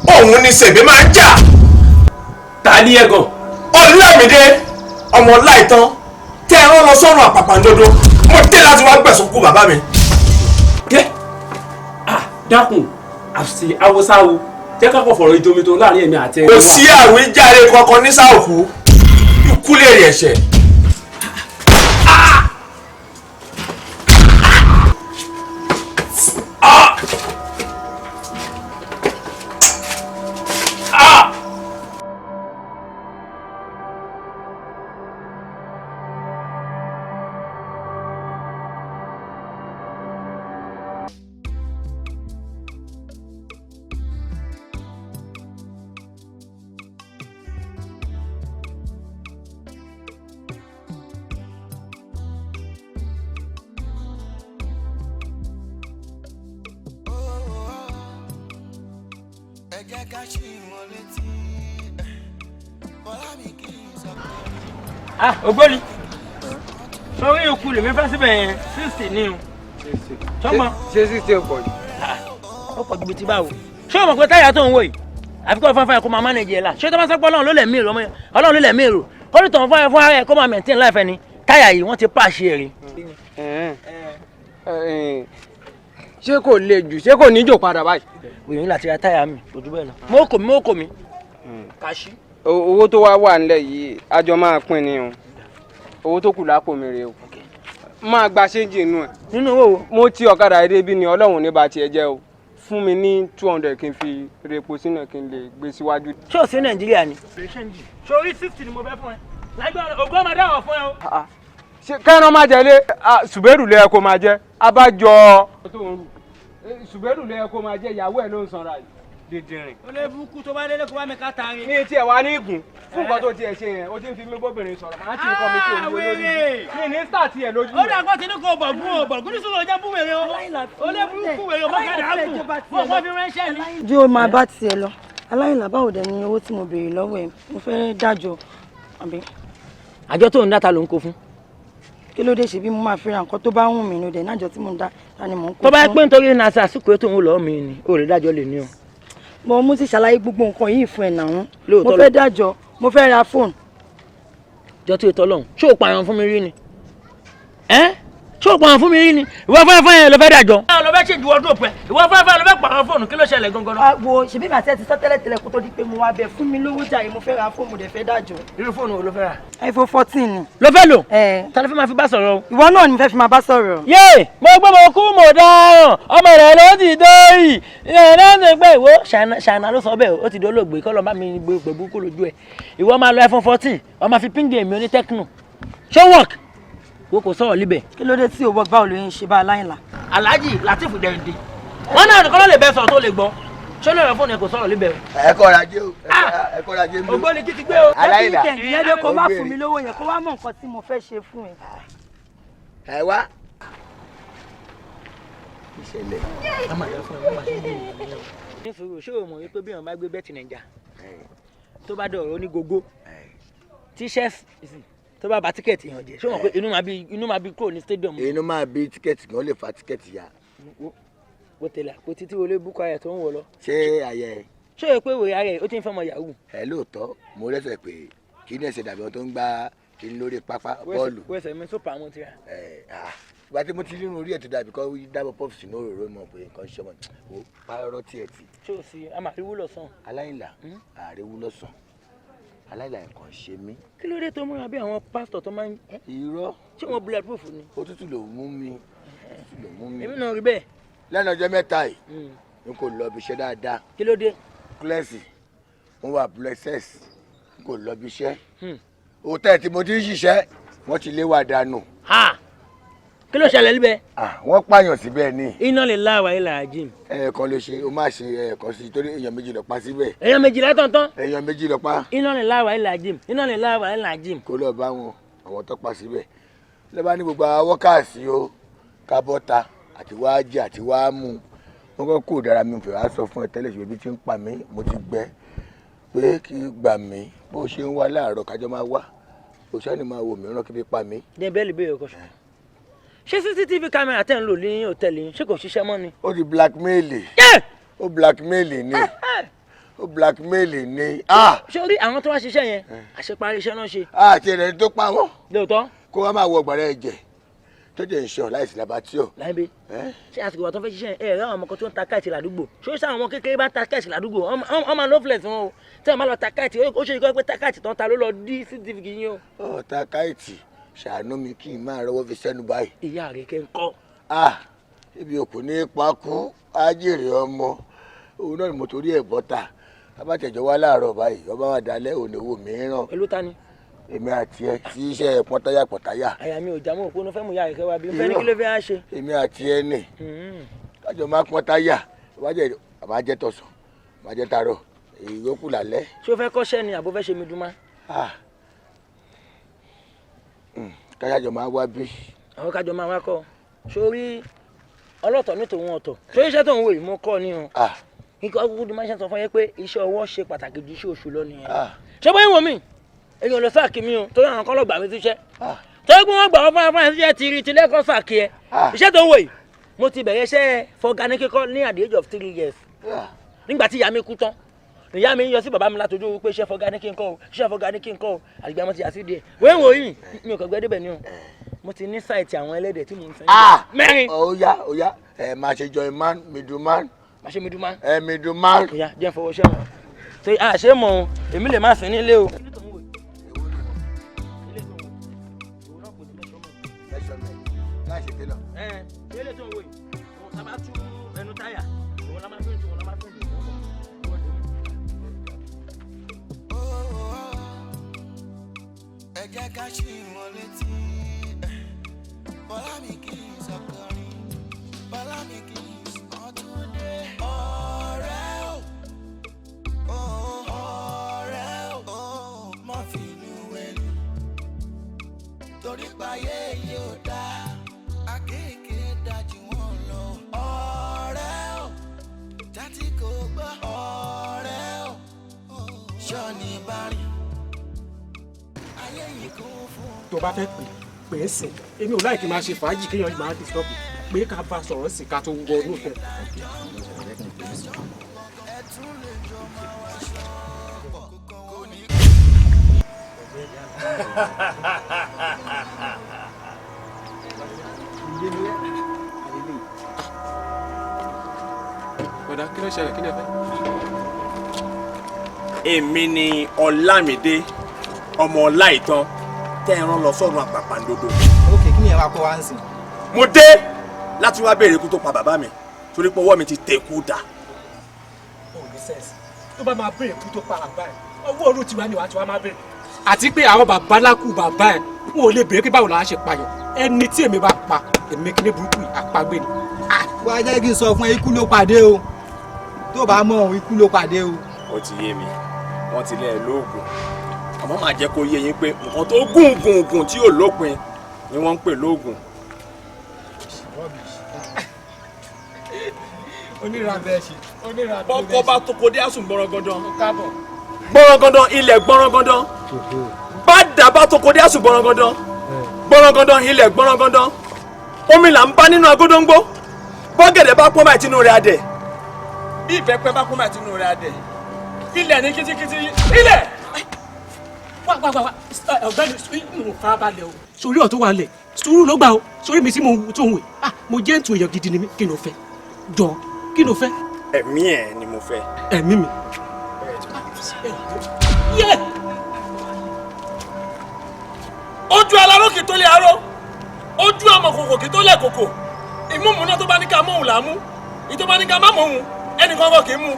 òun ni sèbé máa ń jà. Ta ni ẹ gan? Ọlámídé ọmọ láìtàn tẹ ẹ rán lọ sọ́run àpàpàǹdodo mo dé láti wá gbẹ̀sùn kú bàbá mi. Dákun àti awosáwo jẹ́ ká kọ̀ fọ̀rọ̀ ìjomi tó láàrin èmi àti ẹ̀. Kò sí àwíjàre kankan ní sáòkú ikú lè rí ẹ̀ṣẹ̀. Ògbóni sórí ikú lèmi fẹ́ síbẹ̀ yẹn 60 ní o. Sọ́mọ. Ṣé 60 ò pọ̀ jù? Ó pọ̀ ju ti báwo. Ṣé o mọ̀ pé táyà tó ń wò yìí àfi kó fáfáyà kó máa manage ẹ̀ la. Ṣé tó bá sọ pé Ọlọ́run ló lẹ̀ mí èrò Ọlọ́run ló lẹ̀ mí èrò kó ní tàn fáyà fún ara ẹ̀ kó máa maintain life ẹni táyà yìí wọ́n ti pàṣẹ rí. Ṣé kò le jù? Ṣé kò ní jò padà báyìí? Òyìn láti ra táyà mi ojú bẹ́ẹ̀ lọ. Mo kò mí. Kàṣí. Owó tó wá wà nílẹ̀ yìí àjọ máa pín ni o. Owó tó kù lápò mi rèé o. Máa gba ṣéǹjì inú ẹ̀. Nínú owó. Mo ti ọ̀kadà èdè bí ni Ọlọ́run ní bá tiẹ̀ jẹ́ o. Fún mi ní 200 kí n fi repo sínú kí n lè gbé síwájú. Ṣé o sí Nàìjíríà ni? Sórí 60 ni mo fẹ́ fún ẹ. Lágbára ògbó máa dáwọ̀ fún ẹ o. Ṣé kẹ́ran máa jẹ́lé ṣùgbẹ́rù lẹ́yẹ kó máa jẹ́ abájọ. Ṣùgbẹ́rù lẹ́yẹ kó máa jẹ́ ìyàwó ẹ̀ ló ń sanra yìí. dídìrín. ó lé burúkú tó bá délé kó bá mi ká taari. ní tiẹ̀ wá ní ìgùn fún nǹkan tó tiẹ̀ ṣe yẹn o ti ń fi mí bóbìnrin sọ̀rọ̀ màá ti nǹkan mi tí o ní olórí ní ní star tiẹ̀ lójú rẹ̀. ó dàgbọ́ tí ní kò bọ̀gún ní sùúrù ọjà búwèrè o ó lé burúkú wèrè o mọ́kàdá kù ọ̀pọ̀ fi ránṣẹ́ ni. jí o máa bá tiẹ̀ lọ aláìlà báwo dẹ̀ ni owó tí mo béèrè lọ́wọ́ ẹ̀ mo fẹ́ dájọ́ àbí. àjọ tó ń dá ta ló ń kó fún. kí ló dé ṣe bí mo máa fi ra nǹkan tó bá wù mí nù dẹ̀ nájọ tí mo ń dá ta ni mò ń kó fún. tó bá pé nítorí nasa àsìkò ètò òun lọ́ọ́ mi ni o lè dájọ́ lè ní o. mo ti ṣàlàyé gbogbo nǹkan yìí fún ẹ náà mo fẹ́ dájọ́ mo fẹ́ ra fóònù. jọ tí o tọ́ lọ́hùn ṣé o pààyàn fún mi rí ni ṣé o pààyàn fún mi rí ni ìwọ fẹ́fẹ́ yẹn ló fẹ́ dájọ́. ló fẹ́ ṣe ìdúró dùn pẹ́ ìwọ fẹ́fẹ́ ló fẹ́ pààyàn fóònù kí ló ṣẹlẹ̀ gangan náà. wo ṣèbí màtí ẹ ti sọ tẹ́lẹ̀ kó tó di pé mo wá bẹ̀ fún mi lówó jàre mo fẹ́ ra fóònù mo dẹ̀ fẹ́ dájọ́. irú fóònù wo ló fẹ́ rà. iPhone 14 ni. ló fẹ́ lò. ta ló fẹ́ máa fi bá sọ̀rọ̀. ìwọ náà ni mo fẹ́ fi máa bá sọ̀rọ̀. yé mo gbọ́ mo kú mo dáràn ọmọ rẹ̀ ló ti dóyì ìrìn pé ìwọ ṣàìnà ló sọ bẹ́ẹ̀ ó ti dolóògbé kọ́ lọ bá mi gbẹ̀bú kó lójú ẹ̀ ìwọ máa lo iPhone 14 ọ máa fi píngì èmi oní Tecno show work wo kò sọ̀rọ̀ líbẹ̀. kí ló dé tí òwò báwo ló ń ṣe bá aláìlà. Alhaji Latif Dẹ̀ǹdé wọn náà nìkan ló lè bẹ sọ̀rọ̀ tó lè gbọ́ ṣé lóore fóònù ẹ kò sọ̀rọ̀ líbẹ̀. ẹ kọ́ra jẹ́ o ẹ kọ́ra jẹ́ mi. ògbóni kí ti gbé o. aláìlà ìyẹn dé kó má fún mi lówó yẹn kó wá mọ nǹkan tí mo fẹ́ ṣe fún ẹ. ẹ wá. ìṣẹ̀lẹ̀. ní sùúrù ṣé o mọ̀ wípé bí wọn bá gbé bẹ́ẹ̀tì nàìjà tó bá dọ̀rọ̀ ní gógó tíṣẹ́ẹ̀sì tó bá ba tíkẹ́ẹ̀tì yàn jẹ́ ṣé wọn pé inú máa bí kúrò ní stadium. inú máa bí tíkẹ́ẹ̀tì kan ó lè fa tíkẹ́ẹ̀tì ya. wo tẹ̀lé àpò títí wọlé búkọ ayẹ tó ń wọ lọ. ṣé ayẹ ẹ. ṣé o pé wòye ayẹ ó ti ń fẹ́ ọmọ yahoo. ẹ lóòótọ́ mo rẹ́sẹ̀ pé kí ní ẹsẹ̀ dàbí wọn tó ń gbá kí ní lórí pápá bọ́ọ̀lù. wẹ́sẹ̀ mi tó pa àwọn tira. ìgbà tí mo ti rírun orí ẹ̀ tó dàbí kọ́ dábọ̀ pọ́ọ̀fù sínú òróró mọ̀ pé nǹkan ṣe mọ̀ ó pààrọ̀ tiẹ̀ tì. ṣé o sì a máa rí wúlọ̀ sàn. aláìlà àríwúlọ̀ sàn aláìlà nǹkan ṣe mí. kí ló dé tó múra bí àwọn pásítọ̀ tó máa ń. irọ́ ṣé wọn bullet proof ni. òtútù ló mú mi. èmi náà rí bẹ́ẹ̀. lẹ́nu ọjọ́ mẹ́ta yìí n kò lọ ibi iṣẹ́ dáadáa. kí ló dé. kílẹ̀sì mo wà blessed n kò lọ ibi iṣẹ́. òtẹ́ tí mo ti ń ṣiṣẹ́ wọ́n ti lé wa dànù. kí ló ṣẹlẹ̀ níbẹ̀. wọ́n pààyàn síbẹ̀ ni. iná lè la wàhálà àjìm. ẹ̀ẹ̀kan ló ṣe o máa ṣe ẹ̀ẹ̀kan sí torí èèyàn méjì lọ pa síbẹ̀. èèyàn méjì látọ̀ntán. èèyàn méjì lọ pa. iná lè la wàhálà àjìm iná lè la wàhálà àjìm. kó lọ bá wọn àwọn tó pa síbẹ̀ lọ́ba ní gbogbo àwọn wọ́kàsí o kábọ́ta àti wàá jẹ àti wàá mú wọn kọ́ kó dára mi fẹ́ wá sọ fún ẹ tẹ́lẹ̀ ṣùgbọ́n ibi tí ń pa mí mo ti gbẹ pé kí gbà mí bó ṣe ń wá láàárọ̀ kájọ máa wá òṣèlú máa wò mí rán kí bí pa mí. ní bẹ́ẹ̀ lè béèrè kọ́ṣọ́ ṣé CCTV kámẹ́rà tẹ̀ ń lò ní hòtẹ́ẹ̀lì yín ṣé kò ṣiṣẹ́ mọ́ ni. ó di blackmail ó blackmail ni ó blackmail ni. ṣé orí àwọn tó wá ṣiṣẹ́ yẹn àṣeparí iṣẹ́ náà ṣe. àti ẹ̀rẹ́ tó pa wọ́n. lóòótọ́. kó wá máa wọ ọgbàrá ẹ̀jẹ̀ tó jẹ́ ìṣọ́ láìsí labatio. láìbí ṣé àsìkò wà tó fẹ́ ṣiṣẹ́ ẹ̀ rẹ́ àwọn ọmọ kan tó ń ta káàtì ládùúgbò ṣé ó sáwọn ọmọ kékeré bá ta káàtì ládùúgbò ọmọ no flex wọn o tí wọn bá lọ ta káàtì ó ṣe kọ́ pé ta káàtì tó ń ta ló lọ dí CCTV yín o. ọ ta káàtì ṣàánú mi kí n máa rọwọ́ fi sẹ́nu báyìí. ìyá rẹ̀ kẹ́ ń kọ́. ibi òkú ní pakú ájèrè ọmọ òun náà ni mo torí ẹ̀ bọ́ta abátẹ̀jọ́ wá láàárọ̀ báyìí ọba wa dalẹ̀ òní owó mìíràn. pẹ̀lú ta ni. èmi àti ẹ tí iṣẹ́ pọ́táyà. àyà mi ò já mọ́ òpónú fẹ́ mú ìyá rẹ̀ kẹ́ wá bí n fẹ́ ní kí ló fẹ́ á ṣe. èmi àti ẹ nì kájọ máa pọ́táyà àbá jẹ́ tọ̀sán àbá jẹ́ tarọ̀ èyí ló kù lálẹ́. ṣé o fẹ́ kọ́ṣẹ́ ni àbó fẹ́ ṣe mi dùnmá. kájọ máa wá bí. àwọn kájọ máa wá kọ́ sórí ọlọ́tọ̀ ní tòun ọ̀tọ̀ sórí iṣẹ́ tó ń wò yìí mo kọ́ ni o. kíkọ́ kúkú di máa ń sọ fún yẹn pé iṣẹ́ ọwọ́ ṣe pàtàkì ju iṣẹ́ oṣù lọ nìyẹn. ṣé bóyá wò mí èyàn lọ sáàkì mi o torí àwọn kan lọ gbà mí síṣẹ́ torí pé wọ́n gbà wọ́n fún afáyín síṣẹ́ ti rí ti lẹ́kọ̀ọ́ sáàkì ẹ iṣẹ́ tó ń wò yìí mo ti bẹ̀rẹ̀ iṣẹ́ fọgani kíkọ́ ní at the age of 3 years nígbà tí ìyá mi kú tán ìyá mi ń yọ sí bàbá mi látọjú wípé iṣẹ́ fọgani kí n kọ́ o iṣẹ́ fọgani kí n kọ́ o àdìgbà mo ti yà sí díẹ̀ wẹ́n wò yìí mi ò kàn gbẹ́ débẹ̀ ni o mo ti ní sáìtì àwọn ẹlẹ́dẹ̀ tí mo ń sẹ́yìn mẹ́rin. ó yá ẹ máa ṣe join man middleman. máa ṣe middleman. middleman. ó yá jẹ́ fọwọ́ ṣẹ́ wọn ṣe àṣẹ mọ̀ o èmi lè má sìn nílé o. ẹ jẹ́ ká ṣì wọ́n létí bọ́lá mi kì í sọkọrin bọ́lá mi kì í sọ́túndé ọ̀rẹ́ ò torí payé yóò dá akéèké dájú wọn lọ. ọ̀rẹ́ o tàtí kò gbọ́ ọ̀rẹ́ o ṣọ́ni bá rìn ayé yìí kún fún. tó bá fẹ́ pè é sìn èmi ò láì kí n máa ṣe fàájì kéèyàn máa disturb pé ká bá sọ̀rọ̀ sí ká tó wọ inú ìfẹ́. Bọ̀dá kí ló ṣẹlẹ̀ kí ni ẹ fẹ́? Èmi ni Ọlámídé ọmọ Ọláìtàn tẹ́ ẹ rán lọ sọ́run àpàpàǹdodo. ókè kí ni ẹ wá kó wá ń sìn. Mo dé láti wá béèrè ikú tó pa bàbá mi torí pé ọwọ́ mi ti tẹ̀kú dà. ó ní sẹ́ẹ̀sì tó bá máa béèrè ikú tó pa bàbá ẹ̀ ọwọ́ òru tiwa ni wàá tiwa máa béèrè. àti pé àwọn bàbá lákù bàbá ẹ̀ wọn ò lè béèrè pé báwo la ṣe payàn ẹni tí èmi bá pa èmi kí ní burúkú àpagbé ni. wá jẹ́ kí n sọ fún ẹ ikú ló pàdé o tó bá mọ̀ òun ikú ló pàdé o. Ó ti yé mi wọ́n ti lé ẹ lóògùn àmọ́ máa jẹ́ kó yé yín pé nǹkan tó gùn tí yóò lópin ni wọ́n ń pè lóògùn. onírà bẹ́ẹ̀ ṣe onírà bẹ́ẹ̀ ṣe. bọ́kọ́ bá toko dé àsùn gbọ́rọ̀gọ́dán. gbọ́rọ̀gọ́dán ilẹ̀ gbọ́rọ̀gọ́dán. bá dà bá toko dé àsùn gbọ́rọ̀gọ́dán. gbọ́rọ̀gọ́dán ilẹ̀ gbọ́rọ̀gọ́dán. omi là ń bá nínú agódóńgbó. bọ́gẹ̀dẹ̀ bá pọ́n báyìí tínú rẹ̀ adẹ̀. bí ìbẹ́pẹ́ bá pọ́n báyìí tínú rẹ̀ adẹ̀. ilẹ̀ ní kítíkítí ilẹ̀. wá ọ̀gbẹ́ni mo farabalẹ̀ o sórí ọ̀tún wà lẹ̀ sùúrù ló gbà o sórí mi sí mo tó ń wè mo jẹ́ ntù èèyàn gidi ni mi kí ló fẹ́ jọ kí ló fẹ́. ẹ̀mí ẹ̀ ni mo fẹ́. ẹ̀mí mi. ojú aláró kì í tó lé aró ojú amọ̀kòkò kì í tó lé kòkò ìmúmúná tó bá ní ká mọ̀ òun là á mú ìtọ́ bá ní ká má mọ̀ òun ẹnì kankan kì í mú.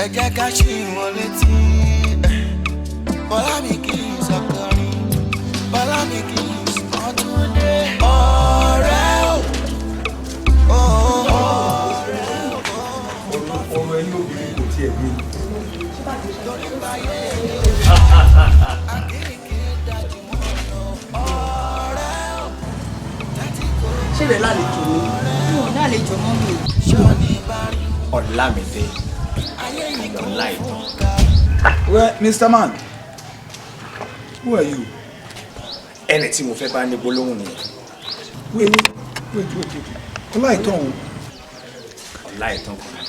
ẹ jẹ́ ká ṣí wọn létí bọ́lá mi kì í sọkọrin bọ́lá mi kì í sọtún dé ọ̀rẹ́ o ọ̀rẹ́ o. ọ̀rọ̀ ẹ̀yin obìnrin kò tiẹ̀ gbé. ṣé lè lálejò mi. mi ò lálejò mọ́ mi. Ọlámídé Ọláìtàn. Well, Mr. Man, who are you? ẹni tí mo fẹ́ bá ní gbólóhùn nìyẹn. wait. Ọláìtàn o. Ọláìtàn kan.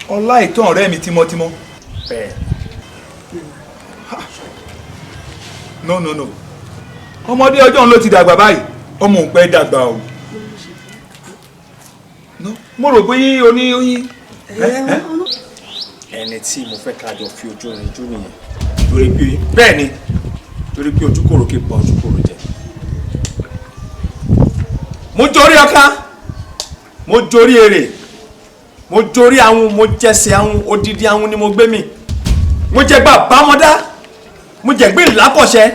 Ọláìtàn ọ̀rẹ́ mi tímọ́tímọ́. bẹ́ẹ̀. no ọmọdé ọjọ́ ló ti dàgbà báyìí ọmọ òun pẹ́ dàgbà o. mo rò pé oní oyin. ẹni tí mo fẹ́ kájọ fi ojú rìn jú nìyẹn torí pé bẹ́ẹ̀ ni torí pé ojú kòrò kí n pa ojú kòrò jẹ. mo jorí ọká mo jorí èrè mo jorí ahun mo jẹsẹ̀ ahun odidi ahun ni mo gbé mi mo jẹ gbà bámọ́dá mo jẹ gbé ìlákọ̀ṣẹ́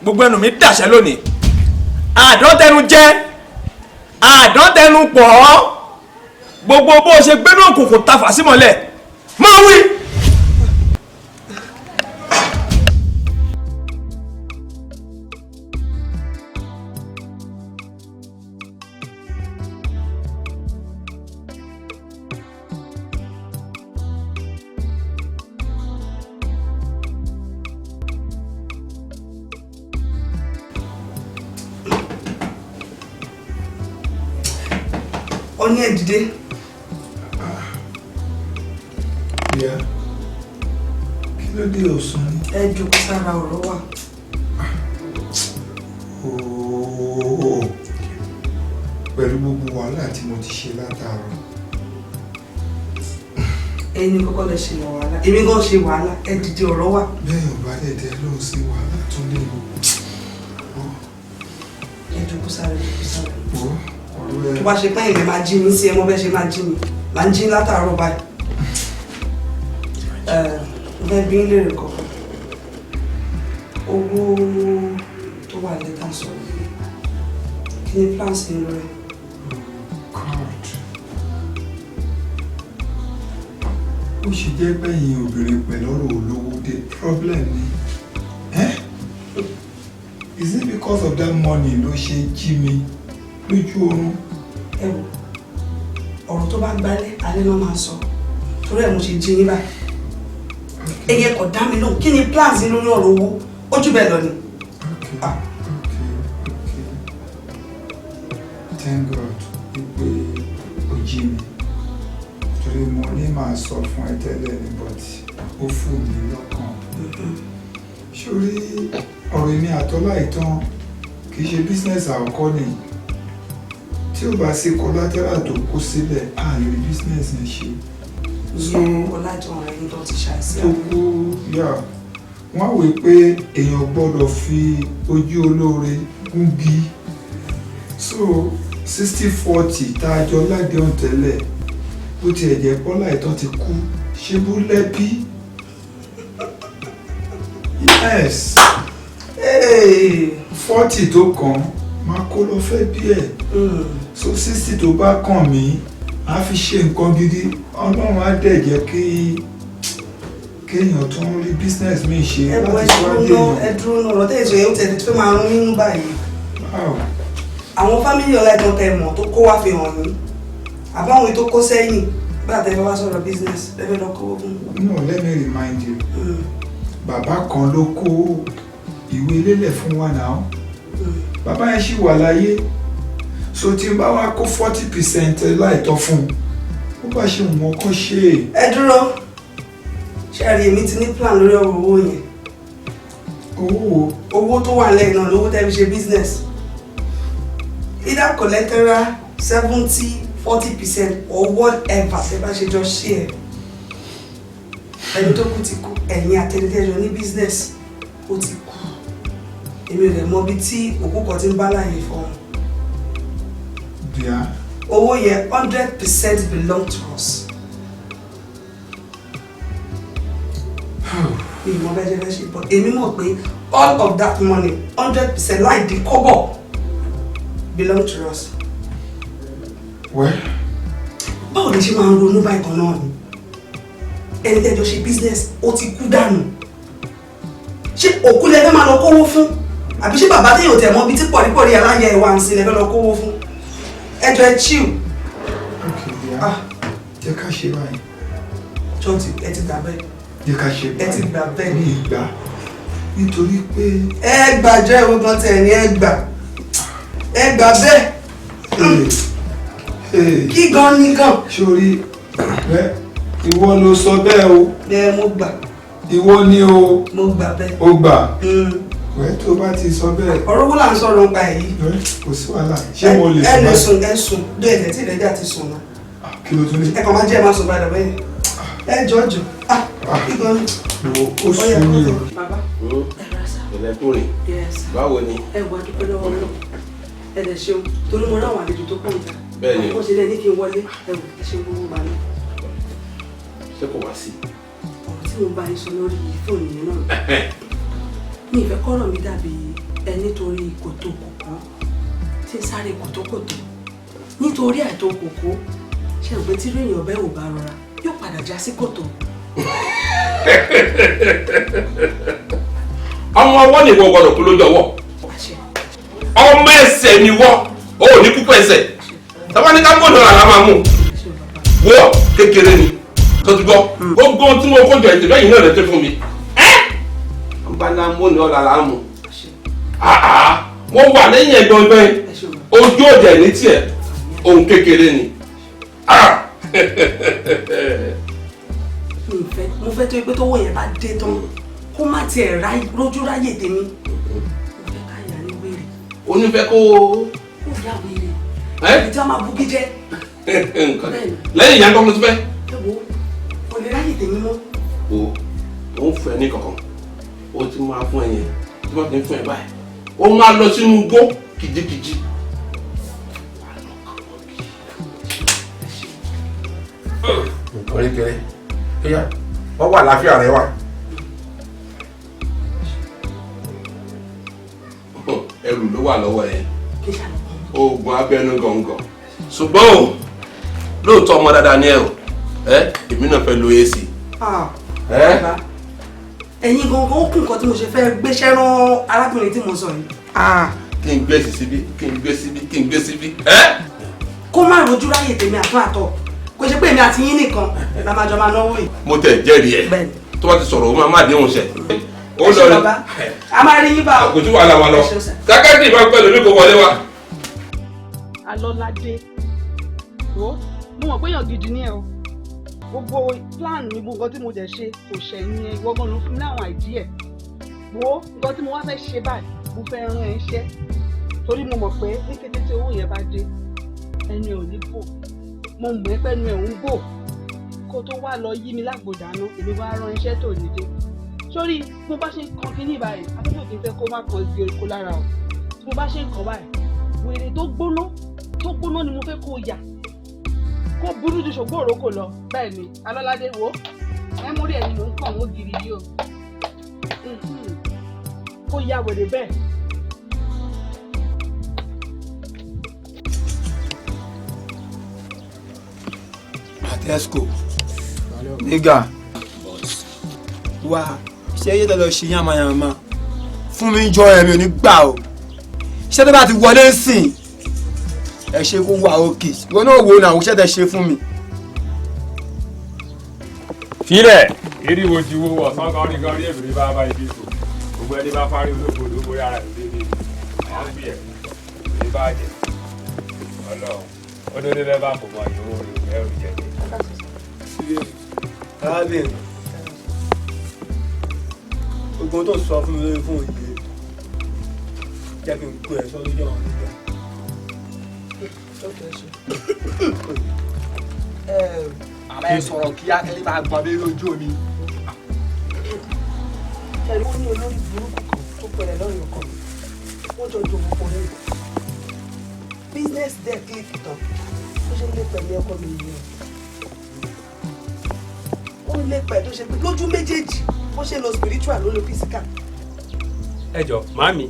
gbogbo ẹnu mi dàṣẹ lónìí àdọ́tẹnu jẹ àdọ́tẹnu pọ̀ gbogbo bó ṣe gbénú òkùnkùn tafà símọ́lẹ̀ máa wí. ọní ẹ̀ dìde. ìyá kí ló dé ọ̀sán ni. ẹ jókòó sára ọ̀rọ̀ wa. pẹ̀lú gbogbo wàhálà tí mo ti ṣe látàárọ̀. ẹ̀yin kọ́kọ́ lè ṣe wàhálà èmi gan ṣe wàhálà ẹ dìde ọ̀rọ̀ wa. bẹ́ẹ̀ ọba dẹ̀dẹ̀ ló ń ṣe wàhálà tó lè wò. ẹ jókòó sára tó bá ṣe pé ìrìn máa jí mi sí ẹ mọ bẹ́ẹ̀ ṣe máa jí mi là ń jí látàárọ̀ báyìí. Bẹ́ẹ̀ bí ń lérè kọ̀ọ̀kan ń sọ kí ni plan sí lórí. ó ṣe jẹ́ pẹ́yìn obìnrin pẹ̀lú ọ̀rọ̀ olówó dé problem ni. Is it because of that money ló ṣe jí mi lójú oorun? ẹ wò ọ̀rọ̀ tó bá gbálẹ̀ alẹ́ ló máa sọ torí ẹ̀ mo ṣe jí yín báyìí. ẹyẹ kò dá mi lóhùn kí ni plans yín lórí ọ̀rọ̀ owó ojú bẹ́ẹ̀ lọ ni. Thank God wípé ó jí mi torí mo ní máa sọ fún ẹ tẹ́lẹ̀ ní but ó fún mi lọ́kàn. Sórí ọ̀rọ̀ èmi àtọ́lá ìtàn kì í ṣe business àkọ́kọ́ ni tí ó bá sí collateral tó kó sílẹ̀ á lè rí business yẹn ṣe. so ọlájọ rẹ ní tó ti ṣàìsí tó kú yà wọ́n á wí pé èèyàn gbọ́dọ̀ fi ojú olóore gúngi so 60-40 tá a jọ ládéhùn tẹ́lẹ̀ bó tiẹ̀ jẹ́ Bọ́lá ìtàn ti kú ṣé bó lẹ́bí. Yes. Hey. 40 tó kàn máa kó lọ fẹ́ bí ẹ̀. So 60 tó bá kàn mí á fi ṣe nǹkan gidi Ọlọ́run á dẹ̀ jẹ́ kéèyàn tó ń rí business mi ṣe láti síwájú èèyàn. ẹ dúró náà ọ̀rọ̀ tẹ̀sán yẹn ó tẹ̀lé tó máa rún nínú báyìí. àwọn fámìlì ọ̀làjọ tẹ mọ̀ tó kó wá fi hàn yín àbáwọn tó kó sẹ́yìn gbà tẹ́ fẹ́ wá sọ̀rọ̀ business lẹ́fẹ̀ẹ́ lọ kówó fún. No, let me remind you. Bàbá kan ló kó ìwé lélẹ̀ fún wa náà. Bàbá yẹn ṣì wà láyé. So tí n bá wá kó 40% láìtọ́ fún un, ó bá ṣe wọ́n kọ́ ṣe. Ẹ dúró. Ṣé àrí èmi ti ní plan lórí ọ̀rọ̀ owó yẹn? Owó? Owó tó wà lẹ́yìn náà lówó tẹ́ fi ṣe business. Either collateral 70-40% or whatever tẹ́ bá ṣe jọ share. Ẹni tó kú ti kú, ẹ̀yin àtẹnudẹ́jọ ní business ó ti kú. Èmi ò lè mọ ibi tí òkú kan ti ń bá láàyè fọ́ọ̀mù. Yeah. Owó yẹn 100% belong to us. Mi ò mọ bẹ́ẹ̀ jẹ́ fẹ́ ṣe but èmi mọ̀ pé all of that money 100% láì di kọ́bọ̀ belong to us. Well. Báwo ni ṣe máa ń ronú báyìí kan náà ni? Ẹni tẹ́jọ ṣe business ó ti kú dànù. Ṣé òkú lẹ fẹ́ máa lọ kówó fún? Àbí ṣé bàbá téèyàn tẹ̀ mọ́ bí tí pọ̀rípọ̀rí aláyẹ ìwà ń sin lẹ fẹ́ lọ kówó fún? Ẹjọ́ ẹ chill. Okay, yeah. Jẹ́ ká ṣe báyìí. Ṣọ́ọ̀tì ẹ ti gbà bẹ́ẹ̀. Jẹ́ ká ṣe báyìí. Ẹ ti gbà bẹ́ẹ̀. Ní ìgbà. Nítorí pé. Ẹ gbàjọ́ ìwé kan tẹ̀ ní ẹ gbà. Ẹ gbà bẹ́ẹ̀. Kí gan ni gan? Sórí ìwọ ló sọ bẹ́ẹ̀ o. Bẹ́ẹ̀ mo gbà. Ìwọ ni o. Mo gbà bẹ́ẹ̀. O gbà. Wẹ́ tó bá ti sọ bẹ́ẹ̀. Ọ̀rọ̀ wo là ń sọ̀rọ̀ nípa èyí? Kò sí wàhálà. Ṣé mo lè sùn? Ẹ lè sùn ẹ sùn dé ẹ̀jẹ̀ tí ìrẹ́jà ti sùn náà. Kí ló tún ní? Ẹ kàn máa jẹ́ ẹ máa sùn padà bẹ́ẹ̀. Ẹ jọ̀jọ̀. Kíkan ni. Ó sún mi o. Bàbá. Ẹlẹ́kùnrin. Báwo ni? Ẹ wà dúpẹ́ lọ́wọ́ náà. Ẹ lè ṣeun torí mo ráwọn àlejò tó pọ̀ níta. Bẹ́ẹ̀ ni. Wọ́n ṣe lẹ́ni kí n wọlé. Ẹ wò ẹ ṣe gbogbo gbà náà. Ṣé kò wá sí? Ọ̀rọ̀ tí mo bá yín sọ lórí fóònù yẹn náà. Mi ìfẹ́ kọ́rọ̀ mi dàbí ẹ nítorí kòtò kòkó tí ń sáré kòtókòtó. Nítorí àìtó kòkó ṣe ń pé tí ìròyìn ọ̀bẹ ò bá rọra yóò padà já sí kòtò. Ọmọ ọwọ́ ni ìwọ gbọdọ̀ kú lójú ọwọ́. Ọmọ ẹsẹ̀ ni wọ́ ó ní púpọ̀ ẹsẹ̀. Tọ́wọ́ ní ká gbọ́dọ̀ àlá máa mú. Wọ́ kékeré ni. Tó ti gbọ́. Gbogbo ohun tí mo kó jọ ìtìlẹ́ yìí náà lè tẹ́ fún mi. Ń bá náà mú ni ọ̀là láàmú. Mo wà lẹ́yìn ẹ̀gbọ́n ẹgbẹ́ ojú ọ̀dẹ̀ ní tiẹ̀ ohun kékeré ni. Mo fẹ́ tó yẹ pé tó wọ̀ yẹn bá dé tán kó má tiẹ̀ rójú ráyè tèmi. Mo fẹ́ ká yà ní wèrè. O ní fẹ́ kó. Kó yà wèrè. Ìdí ọmọ abúgí jẹ́. Lẹ́yìn ìyá nǹkan tó fẹ́. Ẹ wo kò lè ráyè tèmi mọ́. O ń fún ẹ ní kankan. O ti máa fún ẹ yẹn. Tí wọ́n ti ń fún ẹ báyìí. O máa lọ sínú igbó kìjikìji. Oríkèrè. Ẹyà, wọ́n wà láfíà rẹ wà. ẹrù ló wà lọ́wọ́ ẹ̀ oògùn abẹ́nú gọ̀ǹgọ̀ ṣùgbọ́n o lóòótọ́ ọmọ dáadáa ní ẹ̀rọ èmi náà fẹ́ lo AC. ẹ̀yin gangan ó kún nǹkan tí mo ṣe fẹ́ gbéṣẹ́ rán arákùnrin tí mo sọ yìí. kí n gbé síbí kí n gbé síbí kí n gbé síbí. kó má rojú ráyè tèmi àtọ́ kò ṣe pé èmi àti yín nìkan la máa jọ máa náwó yìí. mo tẹ̀ jẹ́rìí ẹ̀ tó bá ti sọ̀rọ̀ o máa má déhùn ṣẹ̀. ẹ ṣe bàbá a máa rí yín bá o. àgùntàn wà láwa lọ sákẹ́tì ìbá pẹ̀lú ní kò wọlé wa. Alọ́ládé wo mo mọ̀ pé èèyàn gidi ni ẹ o gbogbo plan mi gbogbo nǹkan tí mo dẹ̀ ṣe kò ṣẹ̀yìn ẹ ìwọ gan ló fún mi láwọn àìdí ẹ̀ wo nǹkan tí mo wá fẹ́ ṣe báyìí mo fẹ́ rán ẹ iṣẹ́ torí mo mọ̀ pé ní kété tí owó yẹn bá dé ẹni ò ní bò mo mọ̀ ẹ́ pẹ́nu ẹ̀ ń bò kó tó wá lọ yí mi lágbòdáná èmi wá rán iṣẹ́ tó ní dé sórí mo bá ṣe ń kan kí ní ìbáyìí afẹ́fẹ́ òkè fẹ́ kó má kan sí erékó lára o tí mo bá ṣe ń kàn báyìí wèrè tó gbóná ni mo fẹ́ kó yà kó burú ju ṣògbó òrókò lọ bẹ́ẹ̀ ni Alọ́ládé wo mẹ́mórì ẹ̀ ni mò ń kàn wọ́n gidi yìí o kó ya wèrè bẹ́ẹ̀. Atesco nígà wá ṣé yé lọ ṣe yàmàyàmà fún mi jọ ẹ̀mí ò ní gbà o ṣé tó bá ti wọlé sìn ẹ ṣe kó wà òkè ìwọ náà wo náà ṣẹ́ tẹ ṣe fún mi. filẹ̀ eriwo ti wo ọ̀sán kan rí gan rí èbìrí bá bá ibi ìfò gbogbo ẹni bá fárí olóògbé bóyá ara ìlú dédé àwọn ń bí ẹ̀ ní bàjẹ́ ọlọ́run ó dóde bẹ́ẹ̀ bá kò mọ ìyówó rẹ̀ ẹrù jẹ́ ní. arábìnrin ogun tó sọ fún mi lórí fún òye jẹ́ kí n kó ẹ̀ sọ lójú ọ̀hún nígbà. àmọ́ ẹ sọ̀rọ̀ kí akẹ́lẹ́ máa gbọ́n mi lójú omi. ṣẹ̀rí ó ní olórí burúkú kan tó pẹ̀lẹ́ lọ́rùn ọkọ mi wọ́n jọ jòwó pọ̀ lẹ́yìn business deck click tán ó ṣe ń lé pẹ̀lú ọkọ mi yìí ó ń lé pẹ̀lú tó ṣe pé lójú méjèèjì bó ṣe lo spiritual ló lo physical. ẹ jọ màámi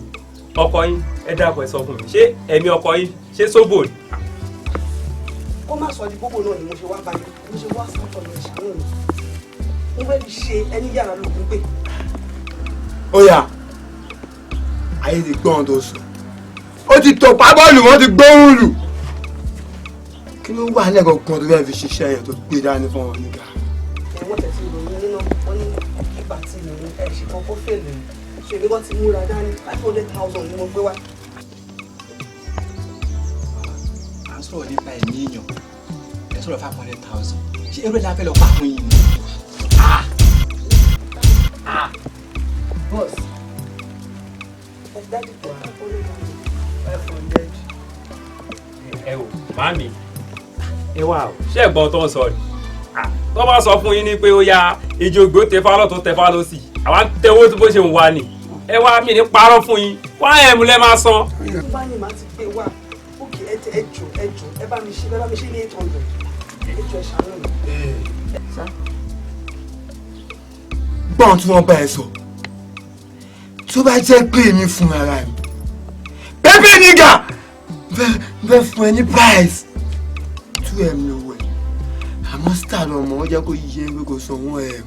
ọkọ yín ẹ dákun ẹ sọ fún mi ṣé ẹ̀mí ọkọ yín ṣé sóbò ni. kó má sọ di gbogbo náà ni mo ṣe wá báyìí mo ṣe wá sọ́tọ̀ ní ìṣàánú mi mo fẹ́ fi ṣe ẹni yàrá lókun pé. ó yá ayé ti gbọ́n tó sùn ó ti tọ̀pá bọ́ọ̀lù wọ́n ti gbóhùn lù kí ló wà lẹ́kọ̀ọ́ kan tó fẹ́ fi ṣiṣẹ́ yẹn tó gbé dání fún wọn nígbà. wọ́n tẹ̀sí ìròyìn nínú wọn ní ìgbà tí mi ní ẹ̀ṣin kan kó fèlè ṣe èmi kan ti múra dání 500,000 ni mo gbé wá. à ń sọ̀rọ̀ nípa ẹ̀mí èèyàn ẹ̀ sọ̀rọ̀ 500,000 ṣé eré la fẹ́ lọ pa fún yìí ni. Boss, daddy for 500. ẹ wò màámi ẹ wà ó ṣé ẹ̀gbọ́n tó ń sọ ni tó bá sọ fún yín ní pé ó ya ìjògbó tẹfá lọ́tún tẹfá lọ́sì àwa ń tẹwó bó ṣe ń wà ní ẹ wá mi ní parọ́ fún yín wá ẹ̀mú lẹ́ máa san. bá ní màá ti gbé wá òkè ẹjọ ẹ bá mi ṣe ní 800 ẹjọ ẹ ṣàánú mi. gbọ́n tí wọ́n bá ẹ sọ tó bá jẹ́ pé èmi fún ara mi pépé nígà bẹ́ẹ̀ fún ẹ ní price 2M lówó ẹ̀ àmọ́ star ọmọ ó jẹ́ kó yíyẹ pé kò sanwó ẹ̀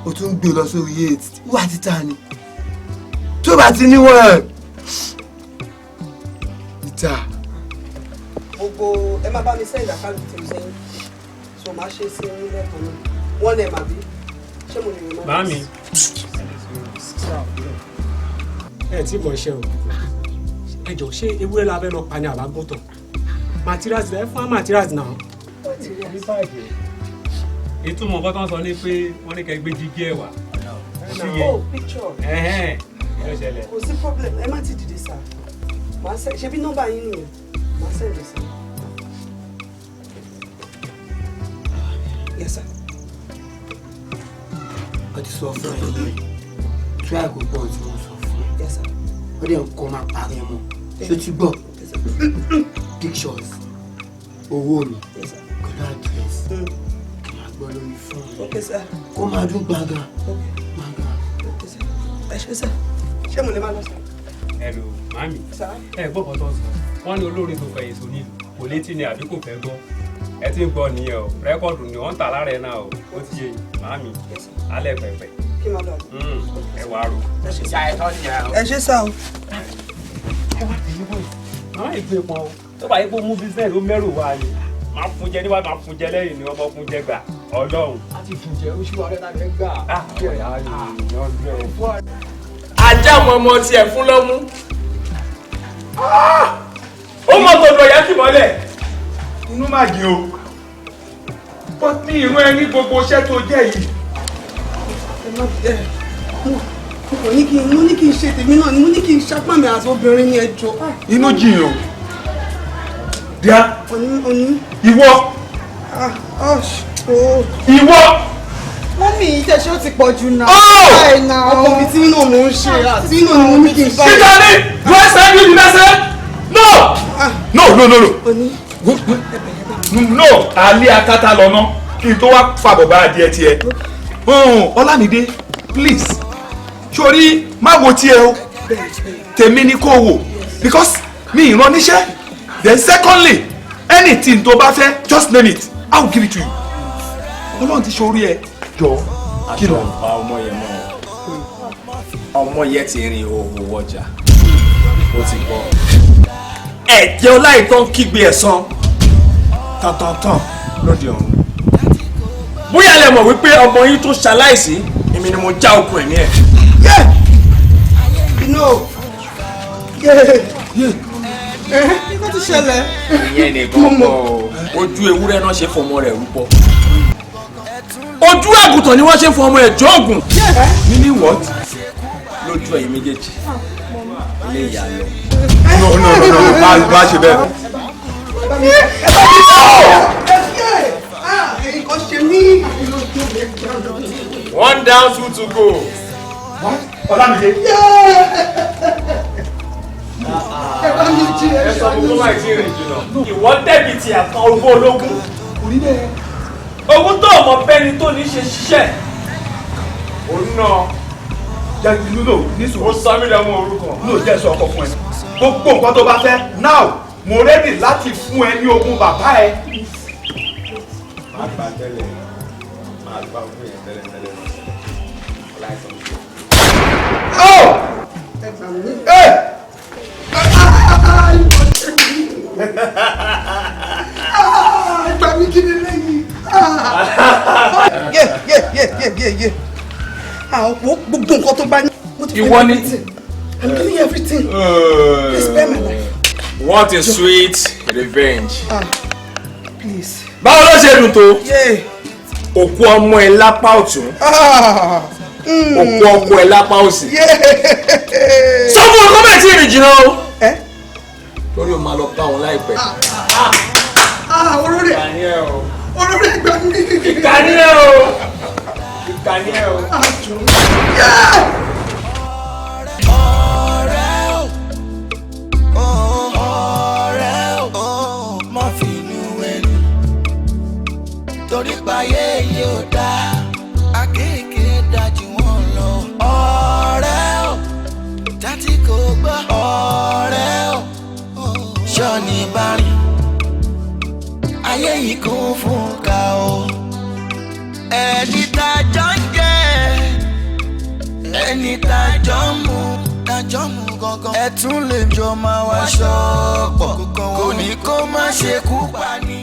o tún gbé lọ sórí 8 wà títà ni tó bá ti níwọ̀n ẹ̀ ìta. gbogbo ẹ má bá mi sẹ́yìn àkàlù tí mo sẹ́yìn so máa ṣe sí ní lẹ́kọ̀ọ́ náà wọ́n lẹ̀ màbí ṣé mo lè rí mọ́. màámi. ẹ tí mọ̀ ṣe o ẹ jọ ṣé ewúrẹ́ la fẹ́ lọ pa ní àbágùntàn materials ẹ fún materials náà. ìtumọ̀ nǹkan tó ń sọ ni pé wọ́n ní kẹ́ gbé jígí ẹ̀ wá. oh picture. kò sí problem ẹ má ti dìde sá màá sẹ ṣe bí nọ́mbà yín nìyẹn màá sẹ ẹ sá. yes sir. ó ti sọ fún ẹ lórí tí a kò gbọ́ tí wọ́n sọ fún ẹ. yes sir. ó dẹ̀ ń kọ́ máa parí ẹ mọ́ ṣé o ti gbọ́ pictures owó mi pẹ̀lú address kí n máa gbọ́ lórí fóònù kó máa dún gbàgà gbàgà. ẹ ṣe sá ṣé mo lè máa lọ sá. Hello, mami. Ẹ gbọ́ kan tó ń sọ. Wọ́n ní olórin tó fẹ̀yìn sọ nílùú. Kò létí ni àbí kò fẹ́ gbọ́. Ẹ ti ń gbọ́ nìyẹn o. Rẹ́kọ̀dù ni wọ́n ń tà lára ẹ̀ náà o. Ó ti yé yín. Mami, alẹ́ pẹ̀pẹ̀. Kí máa lọ? Ẹ wá ro. Ìyá ẹ̀ tọ́ nìyẹn o. Ẹ ṣe sá o. Ẹ wá tẹ̀lé bọ̀ yìí. Màmá ìgbé pọn o. Tó bá yẹ kó mú bísíǹsì ó mẹ́rù wá ni. Máa fún jẹ níwájú, máa fún jẹ lẹ́yìn ni ọmọ fún jẹ gbà. Ọlọ́run. A ti fún jẹ oṣù wa rẹ̀ láti gbà. Ajá ọmọ ọmọ tiẹ̀ fún lọ́mú. Ó mọ gbogbo ìyá kì mọ́lẹ̀. Inú máa jìn o. Ó ní ìrún ẹni gbogbo iṣẹ́ tó jẹ́ yìí. Mo ní kí n ṣe tèmi náà ni mo ní kí n ṣapá mi àti obìnrin ní ẹjọ́. Inú jìn o. Díá. Oní. Ìwọ. Ìwọ. Mọ́mí ìtẹ̀sí ó ti pọ̀ jù náà. Ọkọ mi tí náà mò ń ṣe àti náà ni mo ní kí n ṣe. Kíkàní, do I send you the message? No! No. No, alẹ́ akátá lọ́nà kí n tó wá fàbọ̀ bá adìẹ tiẹ̀. Ọlámídé, please, sori má wo tiẹ̀ o. Tèmi ni kò wò because mi ìran níṣẹ́. Then secondly, anything tó bá fẹ́, just name it, I will give it to you. Ọlọ́run ti sori ẹ jọ kí ló. Aṣọ ọ̀pá ọmọ yẹn mọ́ ọmọ yẹn ti rin òwò ọjà ó ti gbọ́. Ẹ̀jẹ̀ ọláìtàn kígbe ẹ̀san tán lóde ọ̀run. Bóyá lẹ mọ̀ wípé ọmọ yín tó ṣaláìsí èmi ni mo já okùn ẹ̀mí ẹ̀. Kí ti ṣẹlẹ̀? Ìyẹn nìkan kọ́ ojú ewúrẹ́ náà ṣe fọmọ rẹ̀ rúbọ. Ojú àgùntàn ni wọ́n ṣe fún ọmọ ẹ̀ jọ́ọ̀gùn. Meaning what? Lójú ẹ̀yin méjèèjì ilé ìyá lọ. No, má ṣe bẹ́ẹ̀. One down, two to go. Ọlámídé. Ẹ sọ gbogbo máa ti rìn jùlọ. Ìwọ dẹ́bìtì àkàn ogún ológun. Ogún tó ọmọ bẹ́ni tó ní ṣe ṣiṣẹ́. Òun náà. Jẹ́gìlúlò nísùn. Ó sọ mí lọ́mọ orúkọ. Ló jẹ́ sọ ọkọ fún ẹ. Gbogbo nǹkan tó bá fẹ́ now mo ready láti fún ẹ ní ogún bàbá ẹ. Má gbà tẹ́lẹ̀. Má gbà ogún yẹn tẹ́lẹ̀. Gbà mí kí ni lẹ́yìn. Gbogbo nǹkan tó bá ní. Ìwọ ni. I'm giving you everything. Please spare my life. What a sweet revenge. Please. Báwo ló ṣe dùn tó? Òkú ọmọ ẹ lápá ọ̀tún. Òkú ọkọ ẹ lápá òsì. Sọ fún ọkọ bẹ́ẹ̀ tí ìrìn jìnnà o. Lórí o máa lọ bá wọn láìpẹ́. Olórí ìgbà mi. Ìkànnì ẹ o. Ìkànnì ẹ o. Torí payé yóò dá akéèké dájú wọn lọ. Ọ̀rẹ́ o játí kò gbọ́. Ọ̀rẹ́ o ṣọ́ni bá rìn. Ayé yìí kún fún ká o. Ẹni tá a jọ ń jẹ, ẹni tá a jọ ń mu gangan. Ẹ tún lè jọ máa wá ṣọ́pọ̀ kò ní kó má ṣe kú pa ni.